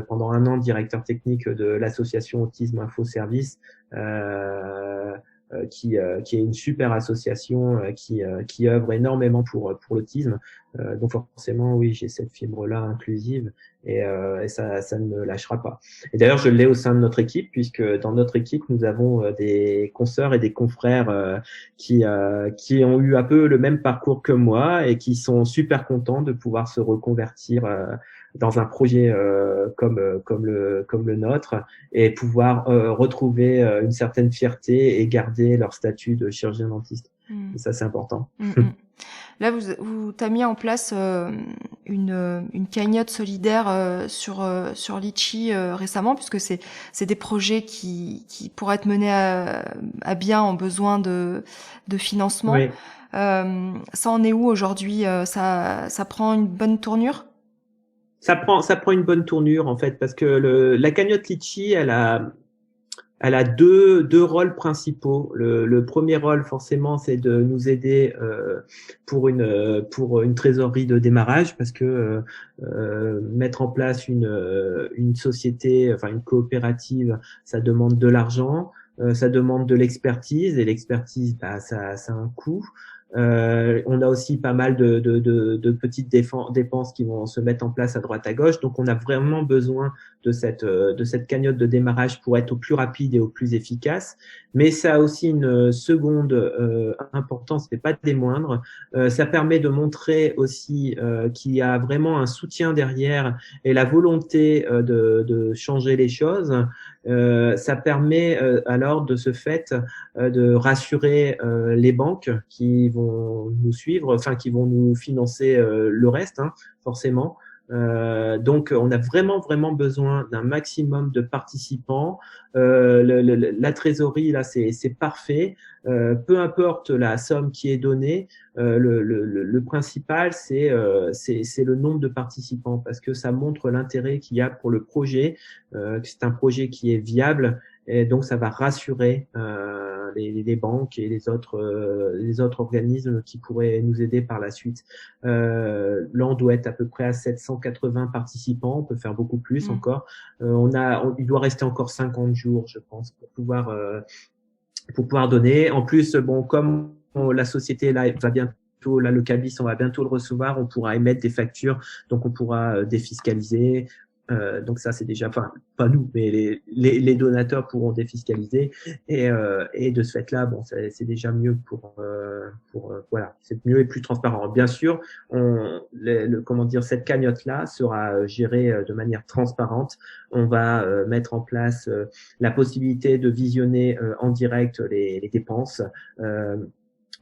pendant 1 an directeur technique de l'association Autisme Info Service, qui est une super association qui œuvre énormément pour l'autisme. Donc forcément, oui, j'ai cette fibre-là inclusive, et ça ne me lâchera pas. Et d'ailleurs, je l'ai au sein de notre équipe, puisque dans notre équipe, nous avons des consoeurs et des confrères qui ont eu un peu le même parcours que moi et qui sont super contents de pouvoir se reconvertir dans un projet comme le nôtre, et pouvoir retrouver une certaine fierté et garder leur statut de chirurgien dentiste. Et ça, c'est important. Là, vous t'as mis en place une cagnotte solidaire sur Litchi récemment, puisque c'est des projets qui pourraient être menés à bien en besoin de financement. Oui. Ça en est où aujourd'hui? Ça prend une bonne tournure? Ça prend une bonne tournure, en fait, parce que la cagnotte Litchi, elle a deux rôles principaux. Le premier rôle, forcément, c'est de nous aider pour une trésorerie de démarrage, parce que mettre en place une société, enfin une coopérative, ça demande de l'argent, ça demande de l'expertise, et l'expertise, ça a un coût. On a aussi pas mal de petites dépenses qui vont se mettre en place à droite à gauche. Donc, on a vraiment besoin de cette cagnotte de démarrage pour être au plus rapide et au plus efficace. Mais ça a aussi une seconde importance, mais pas des moindres. Ça permet de montrer aussi qu'il y a vraiment un soutien derrière et la volonté de changer les choses. Ça permet alors de ce fait de rassurer les banques qui vont nous suivre, enfin qui vont nous financer le reste, hein, forcément. Donc, on a vraiment besoin d'un maximum de participants. La trésorerie, là, c'est parfait. Peu importe la somme qui est donnée, le principal, c'est le nombre de participants, parce que ça montre l'intérêt qu'il y a pour le projet, que c'est un projet qui est viable, et donc ça va rassurer les banques et les autres organismes qui pourraient nous aider par la suite. Là, on doit être à peu près à 780 participants. On peut faire beaucoup plus encore. Il doit rester encore 50 jours, je pense, pour pouvoir pour pouvoir donner. En plus, bon, comme la société là va bientôt, là le CABIS, on va bientôt le recevoir, on pourra émettre des factures, donc on pourra défiscaliser. Donc ça, c'est déjà, enfin, pas nous, mais les donateurs pourront défiscaliser. Et de ce fait-là, bon, c'est déjà mieux voilà, c'est mieux et plus transparent. Bien sûr, comment dire, cette cagnotte-là sera gérée de manière transparente. On va mettre en place la possibilité de visionner en direct les dépenses,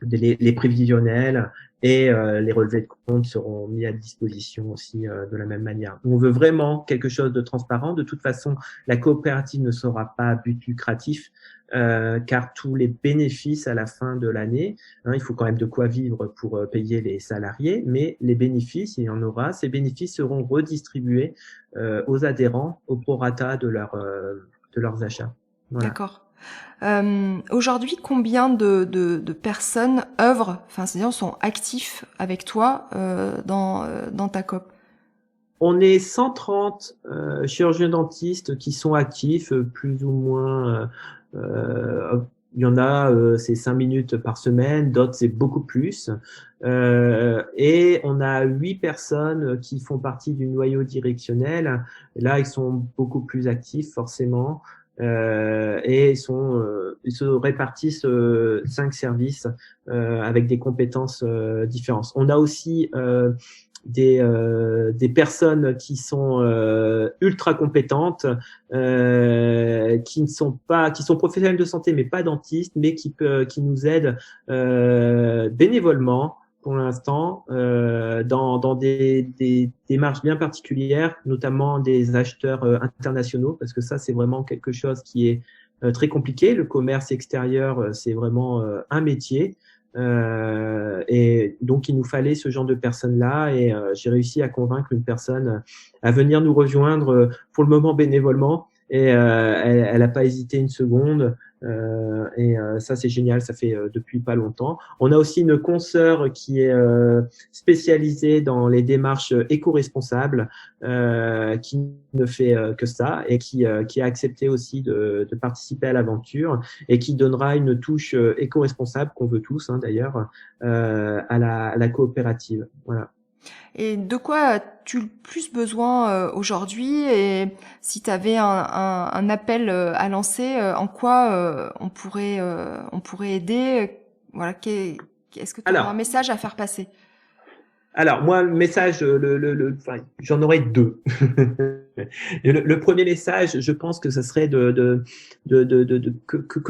les prévisionnels, et les relevés de compte seront mis à disposition aussi de la même manière. On veut vraiment quelque chose de transparent. De toute façon, la coopérative ne sera pas à but lucratif, car tous les bénéfices à la fin de l'année, il faut quand même de quoi vivre pour payer les salariés, mais les bénéfices, il y en aura, ces bénéfices seront redistribués aux adhérents au prorata de leurs achats. Voilà. D'accord. Aujourd'hui, combien de personnes œuvrent, enfin, c'est-à-dire sont actifs avec toi dans ta coop? On est 130 chirurgiens dentistes qui sont actifs, plus ou moins. Il y en a, c'est 5 minutes par semaine, d'autres c'est beaucoup plus. Et on a 8 personnes qui font partie du noyau directionnel. Et là, ils sont beaucoup plus actifs forcément. Et ils se répartissent 5 services avec des compétences différentes. On a aussi des personnes qui sont ultra compétentes, qui sont professionnels de santé mais pas dentistes, mais qui nous aident bénévolement pour l'instant dans des démarches bien particulières, notamment des acheteurs internationaux, parce que ça c'est vraiment quelque chose qui est très compliqué. Le commerce extérieur, c'est vraiment un métier. Et donc il nous fallait ce genre de personnes-là, et j'ai réussi à convaincre une personne à venir nous rejoindre pour le moment bénévolement, et elle n'a pas hésité une seconde, et ça c'est génial, ça fait depuis pas longtemps. On a aussi une consoeur qui est spécialisée dans les démarches éco-responsables, qui ne fait que ça, et qui a accepté aussi de participer à l'aventure, et qui donnera une touche éco-responsable qu'on veut tous, d'ailleurs, à la coopérative. Voilà. Et de quoi as-tu le plus besoin aujourd'hui? Et si tu avais un appel à lancer, en quoi on pourrait aider? Voilà, est-ce que tu aurais un Alors, message à faire passer? moi, le message, enfin, j'en aurais deux. Le premier message, je pense que ça serait que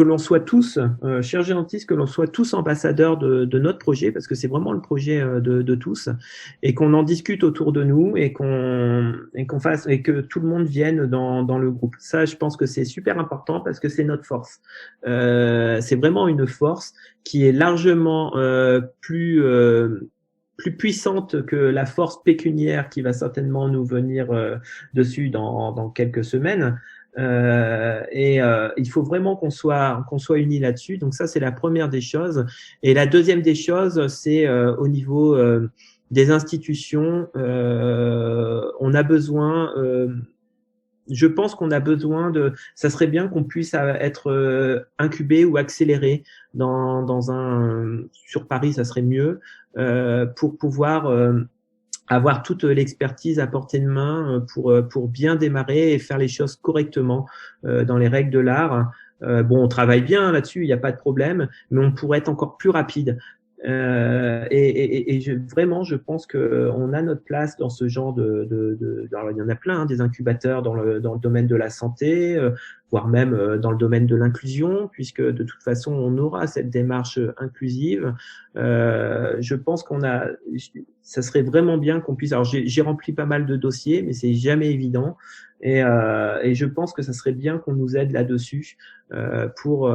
l'on soit tous, chirurgiens dentistes, que l'on soit tous ambassadeurs de notre projet, parce que c'est vraiment le projet de tous, et qu'on en discute autour de nous, et qu'on fasse, et que tout le monde vienne dans le groupe. Ça, je pense que c'est super important, parce que c'est notre force. C'est vraiment une force qui est largement plus puissante que la force pécuniaire qui va certainement nous venir dessus dans quelques semaines. Il faut vraiment qu'on soit unis là-dessus. Donc ça, c'est la première des choses. Et la deuxième des choses, c'est au niveau des institutions. On a besoin je pense qu'on a besoin ça serait bien qu'on puisse être incubé ou accéléré sur Paris, ça serait mieux, pour pouvoir avoir toute l'expertise à portée de main pour bien démarrer et faire les choses correctement dans les règles de l'art. Bon, on travaille bien là-dessus, il n'y a pas de problème, mais on pourrait être encore plus rapide. Vraiment, je pense que on a notre place dans ce genre alors, il y en a plein, des incubateurs dans le domaine de la santé, voire même dans le domaine de l'inclusion, puisque de toute façon, on aura cette démarche inclusive. Je pense ça serait vraiment bien qu'on puisse. Alors, j'ai rempli pas mal de dossiers, mais c'est jamais évident. Et je pense que ça serait bien qu'on nous aide là-dessus pour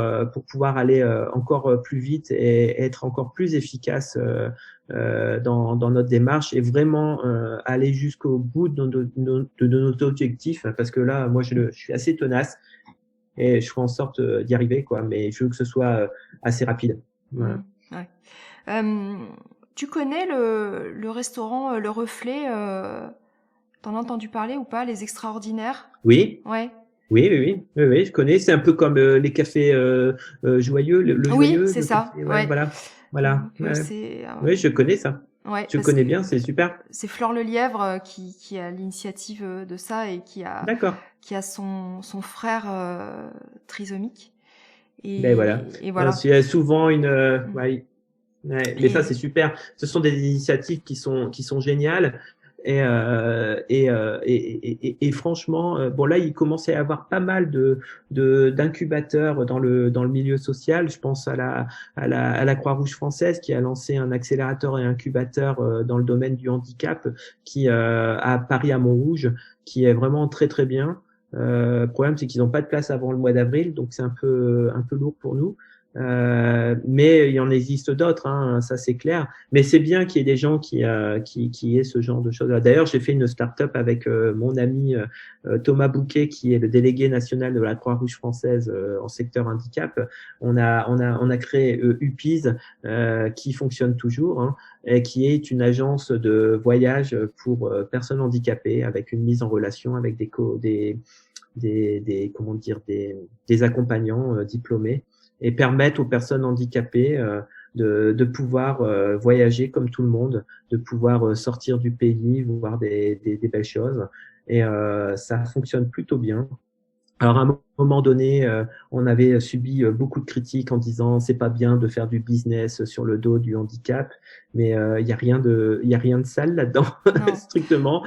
pouvoir aller encore plus vite et être encore plus efficace dans notre démarche, et vraiment aller jusqu'au bout de nos objectifs, parce que là, moi, je suis assez tenace et je ferai en sorte d'y arriver, quoi. Mais je veux que ce soit assez rapide. Voilà. Ouais. Tu connais le restaurant Le Reflet? T'en as entendu parler ou pas, Les Extraordinaires? Oui. Ouais. Oui, oui, oui, oui, oui, je connais. C'est un peu comme les cafés joyeux, le Oui, joyeux, c'est le ça, café, ouais, ouais. voilà, voilà. Donc Ouais. c'est Oui, je connais ça. ouais, Je parce connais que bien, c'est super. c'est Flore Lelièvre qui a l'initiative de ça et D'accord. qui a son frère trisomique. Ben voilà. Et voilà. Il y a souvent une, Mm. ouais, ouais, mais ça c'est Et super. Ce sont des initiatives qui sont géniales. Et franchement, bon là, il commençait à y avoir pas mal d'incubateurs dans le milieu social. Je pense à la Croix-Rouge française qui a lancé un accélérateur et incubateur dans le domaine du handicap à Paris à Montrouge, qui est vraiment très très bien. Le problème, c'est qu'ils n'ont pas de place avant le mois d'avril, donc c'est un peu lourd pour nous. Mais il y en existe d'autres, hein, ça c'est clair. Mais c'est bien qu'il y ait des gens qui aient ce genre de choses. D'ailleurs, j'ai fait une start-up avec mon ami Thomas Bouquet, qui est le délégué national de la Croix-Rouge française en secteur handicap. On a créé UPIS, qui fonctionne toujours, hein, et qui est une agence de voyage pour personnes handicapées, avec une mise en relation avec comment dire, des accompagnants diplômés, et permettre aux personnes handicapées de pouvoir voyager comme tout le monde, de pouvoir sortir du pays, voir des belles choses. Et ça fonctionne plutôt bien. Alors, à un moment donné, on avait subi beaucoup de critiques en disant c'est pas bien de faire du business sur le dos du handicap, mais il y a rien de sale là-dedans, non. strictement.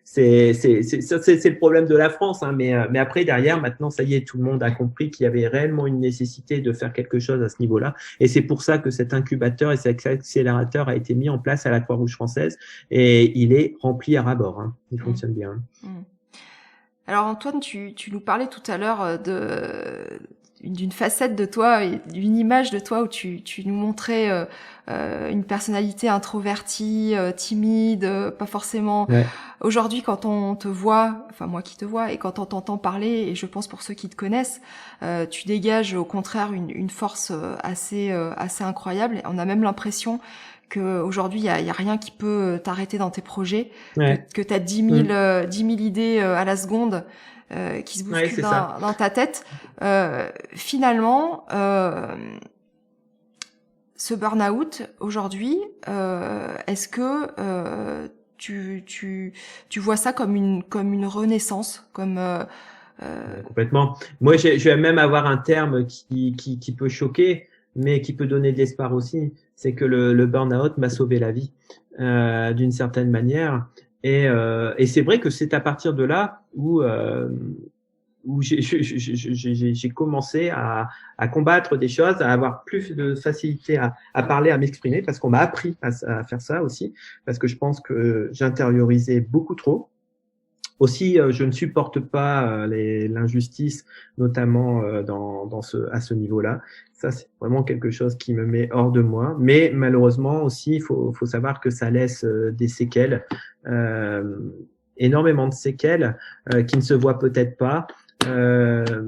C'est le problème de la France, hein, mais après derrière, maintenant, ça y est, tout le monde a compris qu'il y avait réellement une nécessité de faire quelque chose à ce niveau-là, et c'est pour ça que cet incubateur et cet accélérateur a été mis en place à la Croix-Rouge française, et il est rempli à ras-bord, hein. Il Mm. fonctionne bien. Mm. Alors Antoine, tu nous parlais tout à l'heure d'une facette de toi, d'une image de toi où tu nous montrais une personnalité introvertie, timide, pas forcément. Ouais. Aujourd'hui, quand on te voit, enfin moi qui te vois, et quand on t'entend parler, et je pense pour ceux qui te connaissent, tu dégages au contraire une force assez incroyable. On a même l'impression qu'aujourd'hui, il y a rien qui peut t'arrêter dans tes projets, Ouais. que tu as 10 000 idées à la seconde qui se Ouais, bousculent c'est ça. dans ta tête. Finalement, ce burn-out, aujourd'hui, est-ce que tu vois ça comme une renaissance, comme Complètement. Moi, je vais même avoir un terme qui peut choquer, mais qui peut donner de l'espoir aussi. C'est que le burn-out m'a sauvé la vie, d'une certaine manière. Et c'est vrai que c'est à partir de là où j'ai commencé à combattre des choses, à avoir plus de facilité à parler, à m'exprimer, parce qu'on m'a appris à faire ça aussi, parce que je pense que j'intériorisais beaucoup trop. Aussi, je ne supporte pas l'injustice, notamment à ce niveau-là. Ça, c'est vraiment quelque chose qui me met hors de moi. Mais malheureusement aussi, faut savoir que ça laisse des séquelles, euh, énormément de séquelles qui ne se voient peut-être pas.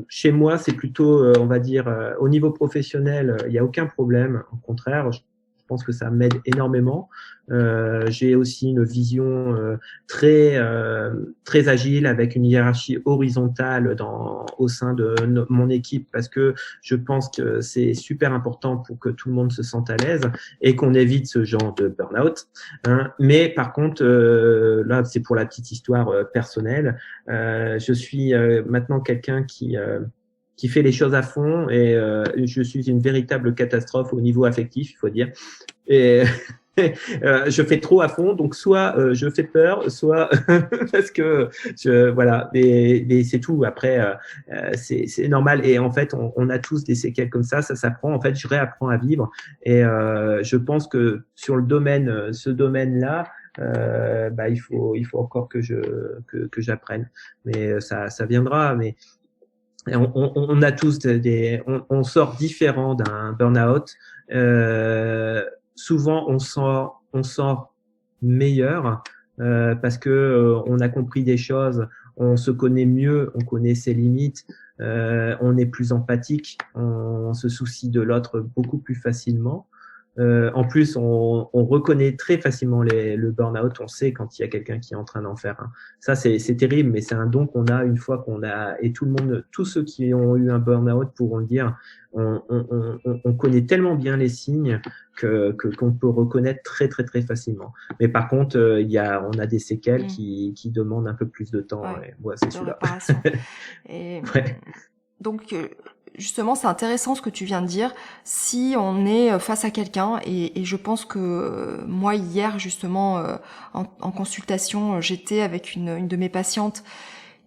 Chez moi, c'est plutôt, on va dire, au niveau professionnel, il n'y a aucun problème. Au contraire, je pense que ça m'aide énormément. J'ai aussi une vision très agile, avec une hiérarchie horizontale au sein de mon équipe, parce que je pense que c'est super important pour que tout le monde se sente à l'aise et qu'on évite ce genre de burn-out, hein. Mais par contre, là, c'est pour la petite histoire personnelle. Je suis maintenant quelqu'un qui fait les choses à fond, et je suis une véritable catastrophe au niveau affectif, il faut dire. Et je fais trop à fond, donc soit je fais peur, soit parce que voilà, mais c'est tout. Après, c'est normal, et en fait, on a tous des séquelles comme ça s'apprend. En fait, je réapprends à vivre, et je pense que sur ce domaine-là, bah, il faut encore que j'apprenne, mais ça viendra. Mais on a tous on sort différent d'un burn-out. Souvent, on sort meilleur parce que on a compris des choses, on se connaît mieux, on connaît ses limites, on est plus empathique, on se soucie de l'autre beaucoup plus facilement. En plus, on reconnaît très facilement le burn-out. On sait quand il y a quelqu'un qui est en train d'en faire un. Ça, c'est terrible, mais c'est un don qu'on a une fois qu'on a. Et tout le monde, tous ceux qui ont eu un burn-out pourront le dire. On connaît tellement bien les signes qu'on peut reconnaître très très très facilement. Mais par contre, on a des séquelles qui demandent un peu plus de temps. Ouais, ouais, c'est de celui-là. réparation. Et Ouais. donc, justement, c'est intéressant ce que tu viens de dire. Si on est face à quelqu'un, et je pense que moi, hier, justement, en consultation, j'étais avec une de mes patientes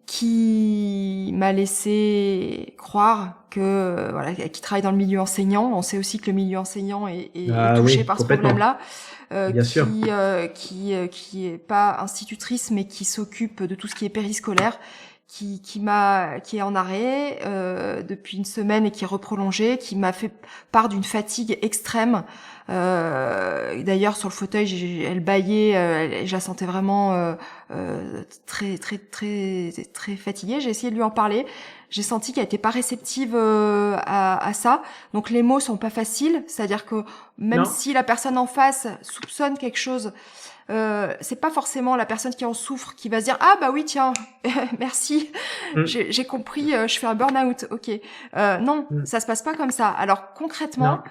qui m'a laissé croire que, voilà, qui travaille dans le milieu enseignant. On sait aussi que le milieu enseignant est Ah touché oui, par ce complètement. problème-là. Bien sûr. Qui est pas institutrice, mais qui s'occupe de tout ce qui est périscolaire, qui est en arrêt depuis une semaine et qui est reprolongée, qui m'a fait part d'une fatigue extrême. D'ailleurs, sur le fauteuil, elle bâillait, je la sentais vraiment très très très très fatiguée. J'ai essayé de lui en parler. J'ai senti qu'elle était pas réceptive à ça. Donc les mots sont pas faciles, c'est-à-dire que même Non. si la personne en face soupçonne quelque chose, c'est pas forcément la personne qui en souffre qui va se dire ah bah oui tiens merci j'ai compris, je fais un burn-out, ok. Non, ça se passe pas comme ça. Alors concrètement, Non.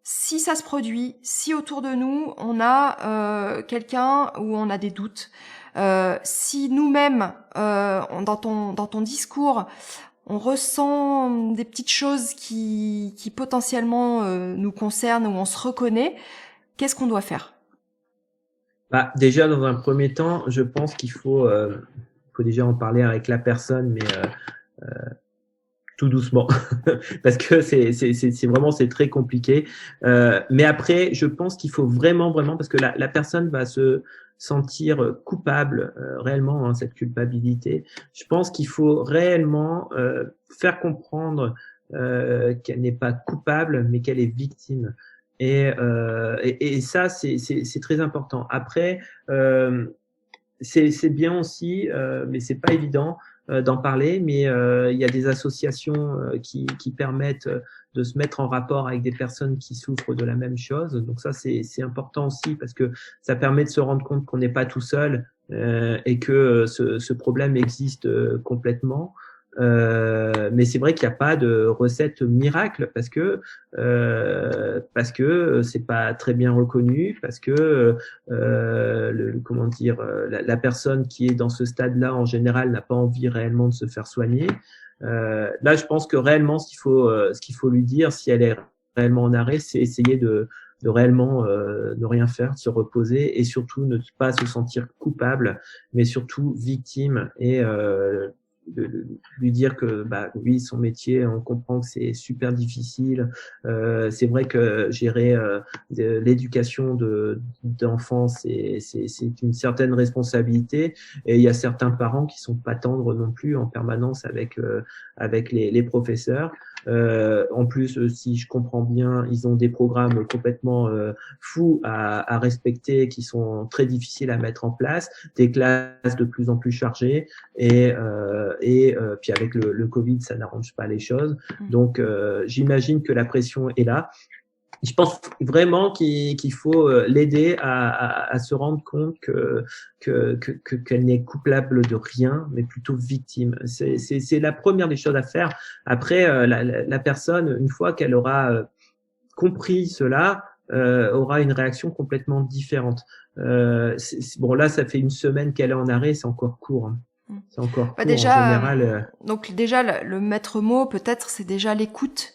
si ça se produit, si autour de nous on a quelqu'un où on a des doutes, si nous-mêmes dans ton discours on ressent des petites choses qui potentiellement nous concernent, où on se reconnaît, qu'est-ce qu'on doit faire? Bah, déjà, dans un premier temps, je pense qu'il faut déjà en parler avec la personne, mais tout doucement, parce que c'est très compliqué. Mais après, je pense qu'il faut vraiment, parce que la personne va se sentir coupable réellement, hein, cette culpabilité. Je pense qu'il faut réellement faire comprendre qu'elle n'est pas coupable, mais qu'elle est victime. Et ça, c'est très important. Après, c'est bien aussi, mais c'est pas évident d'en parler, mais il y a des associations qui permettent de se mettre en rapport avec des personnes qui souffrent de la même chose. Donc ça, c'est important aussi parce que ça permet de se rendre compte qu'on n'est pas tout seul et que ce problème existe complètement. Mais c'est vrai qu'il n'y a pas de recette miracle parce que c'est pas très bien reconnu, parce que comment dire, la personne qui est dans ce stade-là en général n'a pas envie réellement de se faire soigner. Là, je pense que réellement, ce qu'il faut lui dire, si elle est réellement en arrêt, c'est essayer de réellement ne rien faire, de se reposer et surtout ne pas se sentir coupable, mais surtout victime et de lui dire que bah oui, son métier, on comprend que c'est super difficile. C'est vrai que gérer l'éducation d'enfants, c'est une certaine responsabilité, et il y a certains parents qui sont pas tendres non plus en permanence avec les professeurs. En plus, si je comprends bien, ils ont des programmes complètement fous à respecter, qui sont très difficiles à mettre en place, des classes de plus en plus chargées, et puis avec le Covid, ça n'arrange pas les choses. Donc, j'imagine que la pression est là. Je pense vraiment qu'il faut l'aider à se rendre compte qu'elle n'est coupable de rien, mais plutôt victime. C'est la première des choses à faire. Après, la personne, une fois qu'elle aura compris cela, aura une réaction complètement différente. Bon, là, ça fait une semaine qu'elle est en arrêt, c'est encore court. Hein. C'est encore court déjà, en général. Donc déjà, le maître mot, peut-être, c'est déjà l'écoute.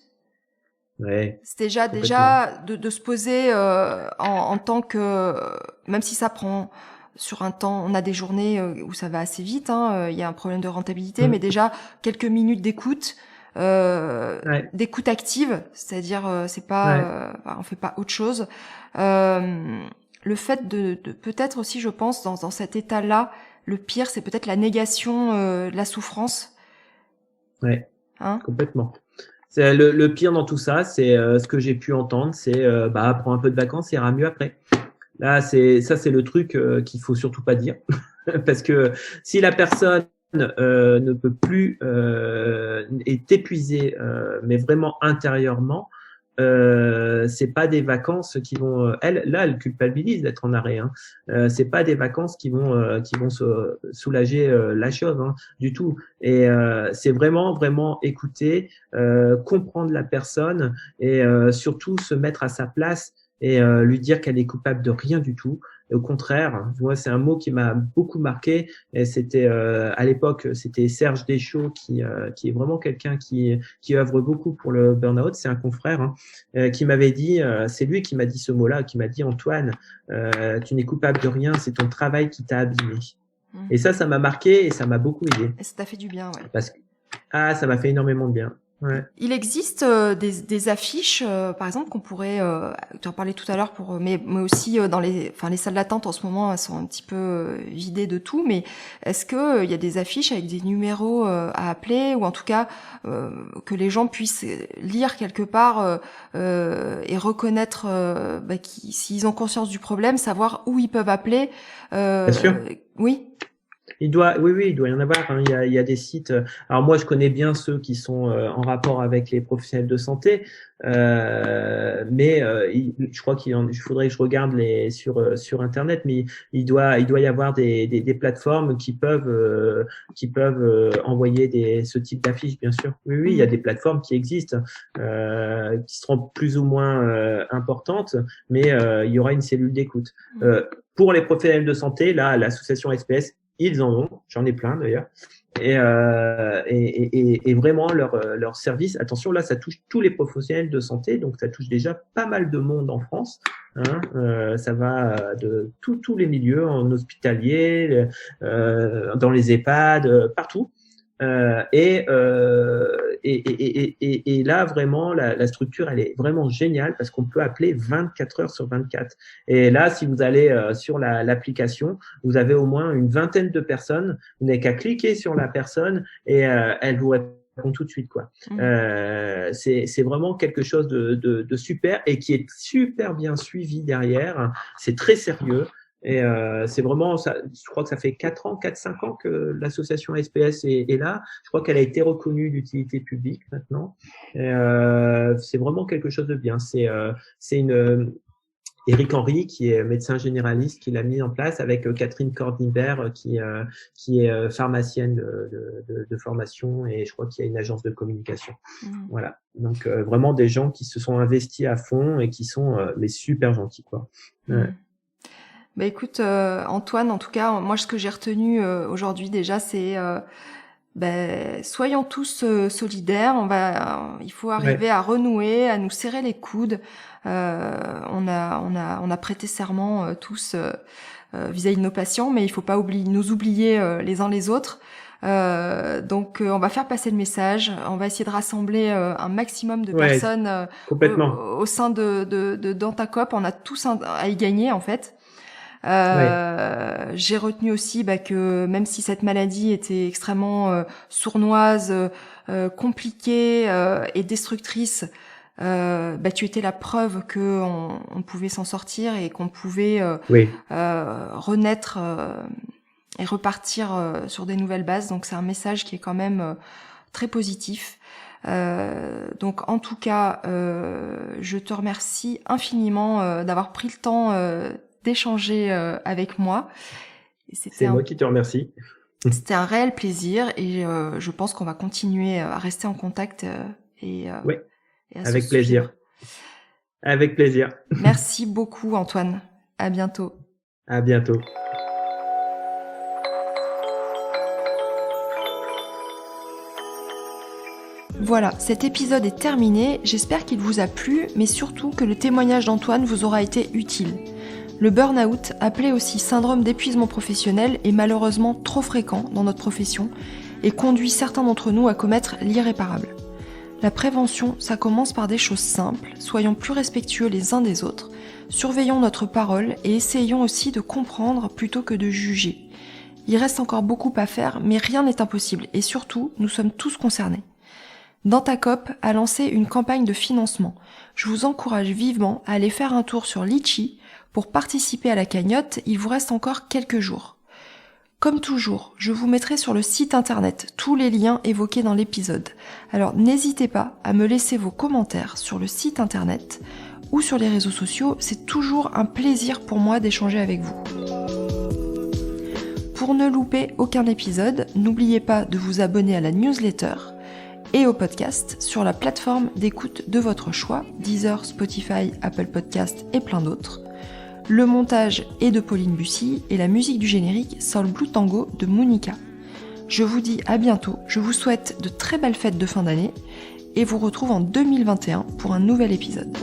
Ouais, c'est déjà de se poser en tant que, même si ça prend sur un temps, on a des journées où ça va assez vite, hein, il y a un problème de rentabilité, mais déjà quelques minutes d'écoute, d'écoute active, c'est-à-dire c'est pas, on fait pas autre chose. Le fait de peut-être aussi, je pense, dans cet état-là, le pire, c'est peut-être la négation de la souffrance. Ouais, complètement. C'est le pire dans tout ça, c'est ce que j'ai pu entendre, c'est prends un peu de vacances, ça ira mieux après. Là, c'est le truc qu'il faut surtout pas dire, parce que si la personne ne peut plus, est épuisée, mais vraiment intérieurement, c'est pas des vacances qui vont, elle culpabilise d'être en arrêt. Hein. C'est pas des vacances qui vont soulager la chose hein, du tout. Et c'est vraiment écouter, comprendre la personne et surtout se mettre à sa place et lui dire qu'elle est coupable de rien du tout. Et au contraire, moi, c'est un mot qui m'a beaucoup marqué. Et c'était à l'époque, c'était Serge Deschaux qui est vraiment quelqu'un qui œuvre beaucoup pour le burn-out. C'est un confrère hein, qui m'avait dit, c'est lui qui m'a dit ce mot-là, qui m'a dit Antoine, tu n'es coupable de rien, c'est ton travail qui t'a abîmé. Et ça m'a marqué et ça m'a beaucoup aidé. Et ça t'a fait du bien, ouais. Parce que ça m'a fait énormément de bien. Ouais. Il existe des affiches, par exemple, qu'on pourrait, tu en parlais tout à l'heure, mais aussi dans les salles d'attente en ce moment, elles sont un petit peu vidées de tout. Mais est-ce que il y a des affiches avec des numéros à appeler, ou en tout cas que les gens puissent lire quelque part et reconnaître, s'ils ont conscience du problème, savoir où ils peuvent appeler. Bien sûr. Oui. Oui, il doit y en avoir. Hein. Il y a des sites. Alors moi, je connais bien ceux qui sont en rapport avec les professionnels de santé, mais je crois il faudrait que je regarde sur Internet. Mais il doit y avoir des plateformes qui peuvent envoyer ce type d'affiches, bien sûr. Oui, il y a des plateformes qui existent, qui seront plus ou moins importantes, mais il y aura une cellule d'écoute. Pour les professionnels de santé, là, l'association SPS, ils en ont, j'en ai plein d'ailleurs, et vraiment leur service. Attention, là, ça touche tous les professionnels de santé, donc ça touche déjà pas mal de monde en France. Hein, ça va de tous les milieux, en hospitalier, dans les EHPAD, partout. Et là, vraiment, la structure, elle est vraiment géniale parce qu'on peut appeler 24 heures sur 24. Et là, si vous allez sur l'application, vous avez au moins une vingtaine de personnes. Vous n'avez qu'à cliquer sur la personne et elle vous répond tout de suite, quoi. C'est vraiment quelque chose de super et qui est super bien suivi derrière. C'est très sérieux. Et c'est vraiment ça. Je crois que ça fait 4-5 ans que l'association SPS est là. Je crois qu'elle a été reconnue d'utilité publique maintenant. Et c'est vraiment quelque chose de bien. C'est Éric Henry, qui est médecin généraliste, qui l'a mis en place avec Catherine Cordivert, qui est pharmacienne de formation, et je crois qu'il y a une agence de communication. Voilà. Donc vraiment des gens qui se sont investis à fond et qui sont mais super gentils, quoi. Ouais. Bah écoute, Antoine, en tout cas, moi ce que j'ai retenu aujourd'hui déjà, c'est soyons tous solidaires. Il faut arriver à renouer, à nous serrer les coudes. On a prêté serment tous vis-à-vis de nos patients, mais il faut pas nous oublier les uns les autres. Donc on va faire passer le message, on va essayer de rassembler un maximum de personnes au sein de Dantacop. On a tous à y gagner en fait. J'ai retenu aussi que même si cette maladie était extrêmement sournoise, compliquée et destructrice, tu étais la preuve que on pouvait s'en sortir et qu'on pouvait renaître et repartir sur des nouvelles bases. Donc c'est un message qui est quand même très positif. Donc en tout cas, je te remercie infiniment d'avoir pris le temps d'échanger avec moi. C'est moi qui te remercie. C'était un réel plaisir et je pense qu'on va continuer à rester en contact avec plaisir. Avec plaisir. Merci beaucoup Antoine. À bientôt. À bientôt. Voilà, cet épisode est terminé. J'espère qu'il vous a plu, mais surtout que le témoignage d'Antoine vous aura été utile. Le burn-out, appelé aussi syndrome d'épuisement professionnel, est malheureusement trop fréquent dans notre profession et conduit certains d'entre nous à commettre l'irréparable. La prévention, ça commence par des choses simples, soyons plus respectueux les uns des autres, surveillons notre parole et essayons aussi de comprendre plutôt que de juger. Il reste encore beaucoup à faire, mais rien n'est impossible et surtout, nous sommes tous concernés. Dantacop a lancé une campagne de financement. Je vous encourage vivement à aller faire un tour sur Litchi. Pour participer à la cagnotte, il vous reste encore quelques jours. Comme toujours, je vous mettrai sur le site internet tous les liens évoqués dans l'épisode. Alors n'hésitez pas à me laisser vos commentaires sur le site internet ou sur les réseaux sociaux, c'est toujours un plaisir pour moi d'échanger avec vous. Pour ne louper aucun épisode, n'oubliez pas de vous abonner à la newsletter et au podcast sur la plateforme d'écoute de votre choix, Deezer, Spotify, Apple Podcast et plein d'autres. Le montage est de Pauline Bussy et la musique du générique Soul Blue Tango de Monica. Je vous dis à bientôt, je vous souhaite de très belles fêtes de fin d'année et vous retrouve en 2021 pour un nouvel épisode.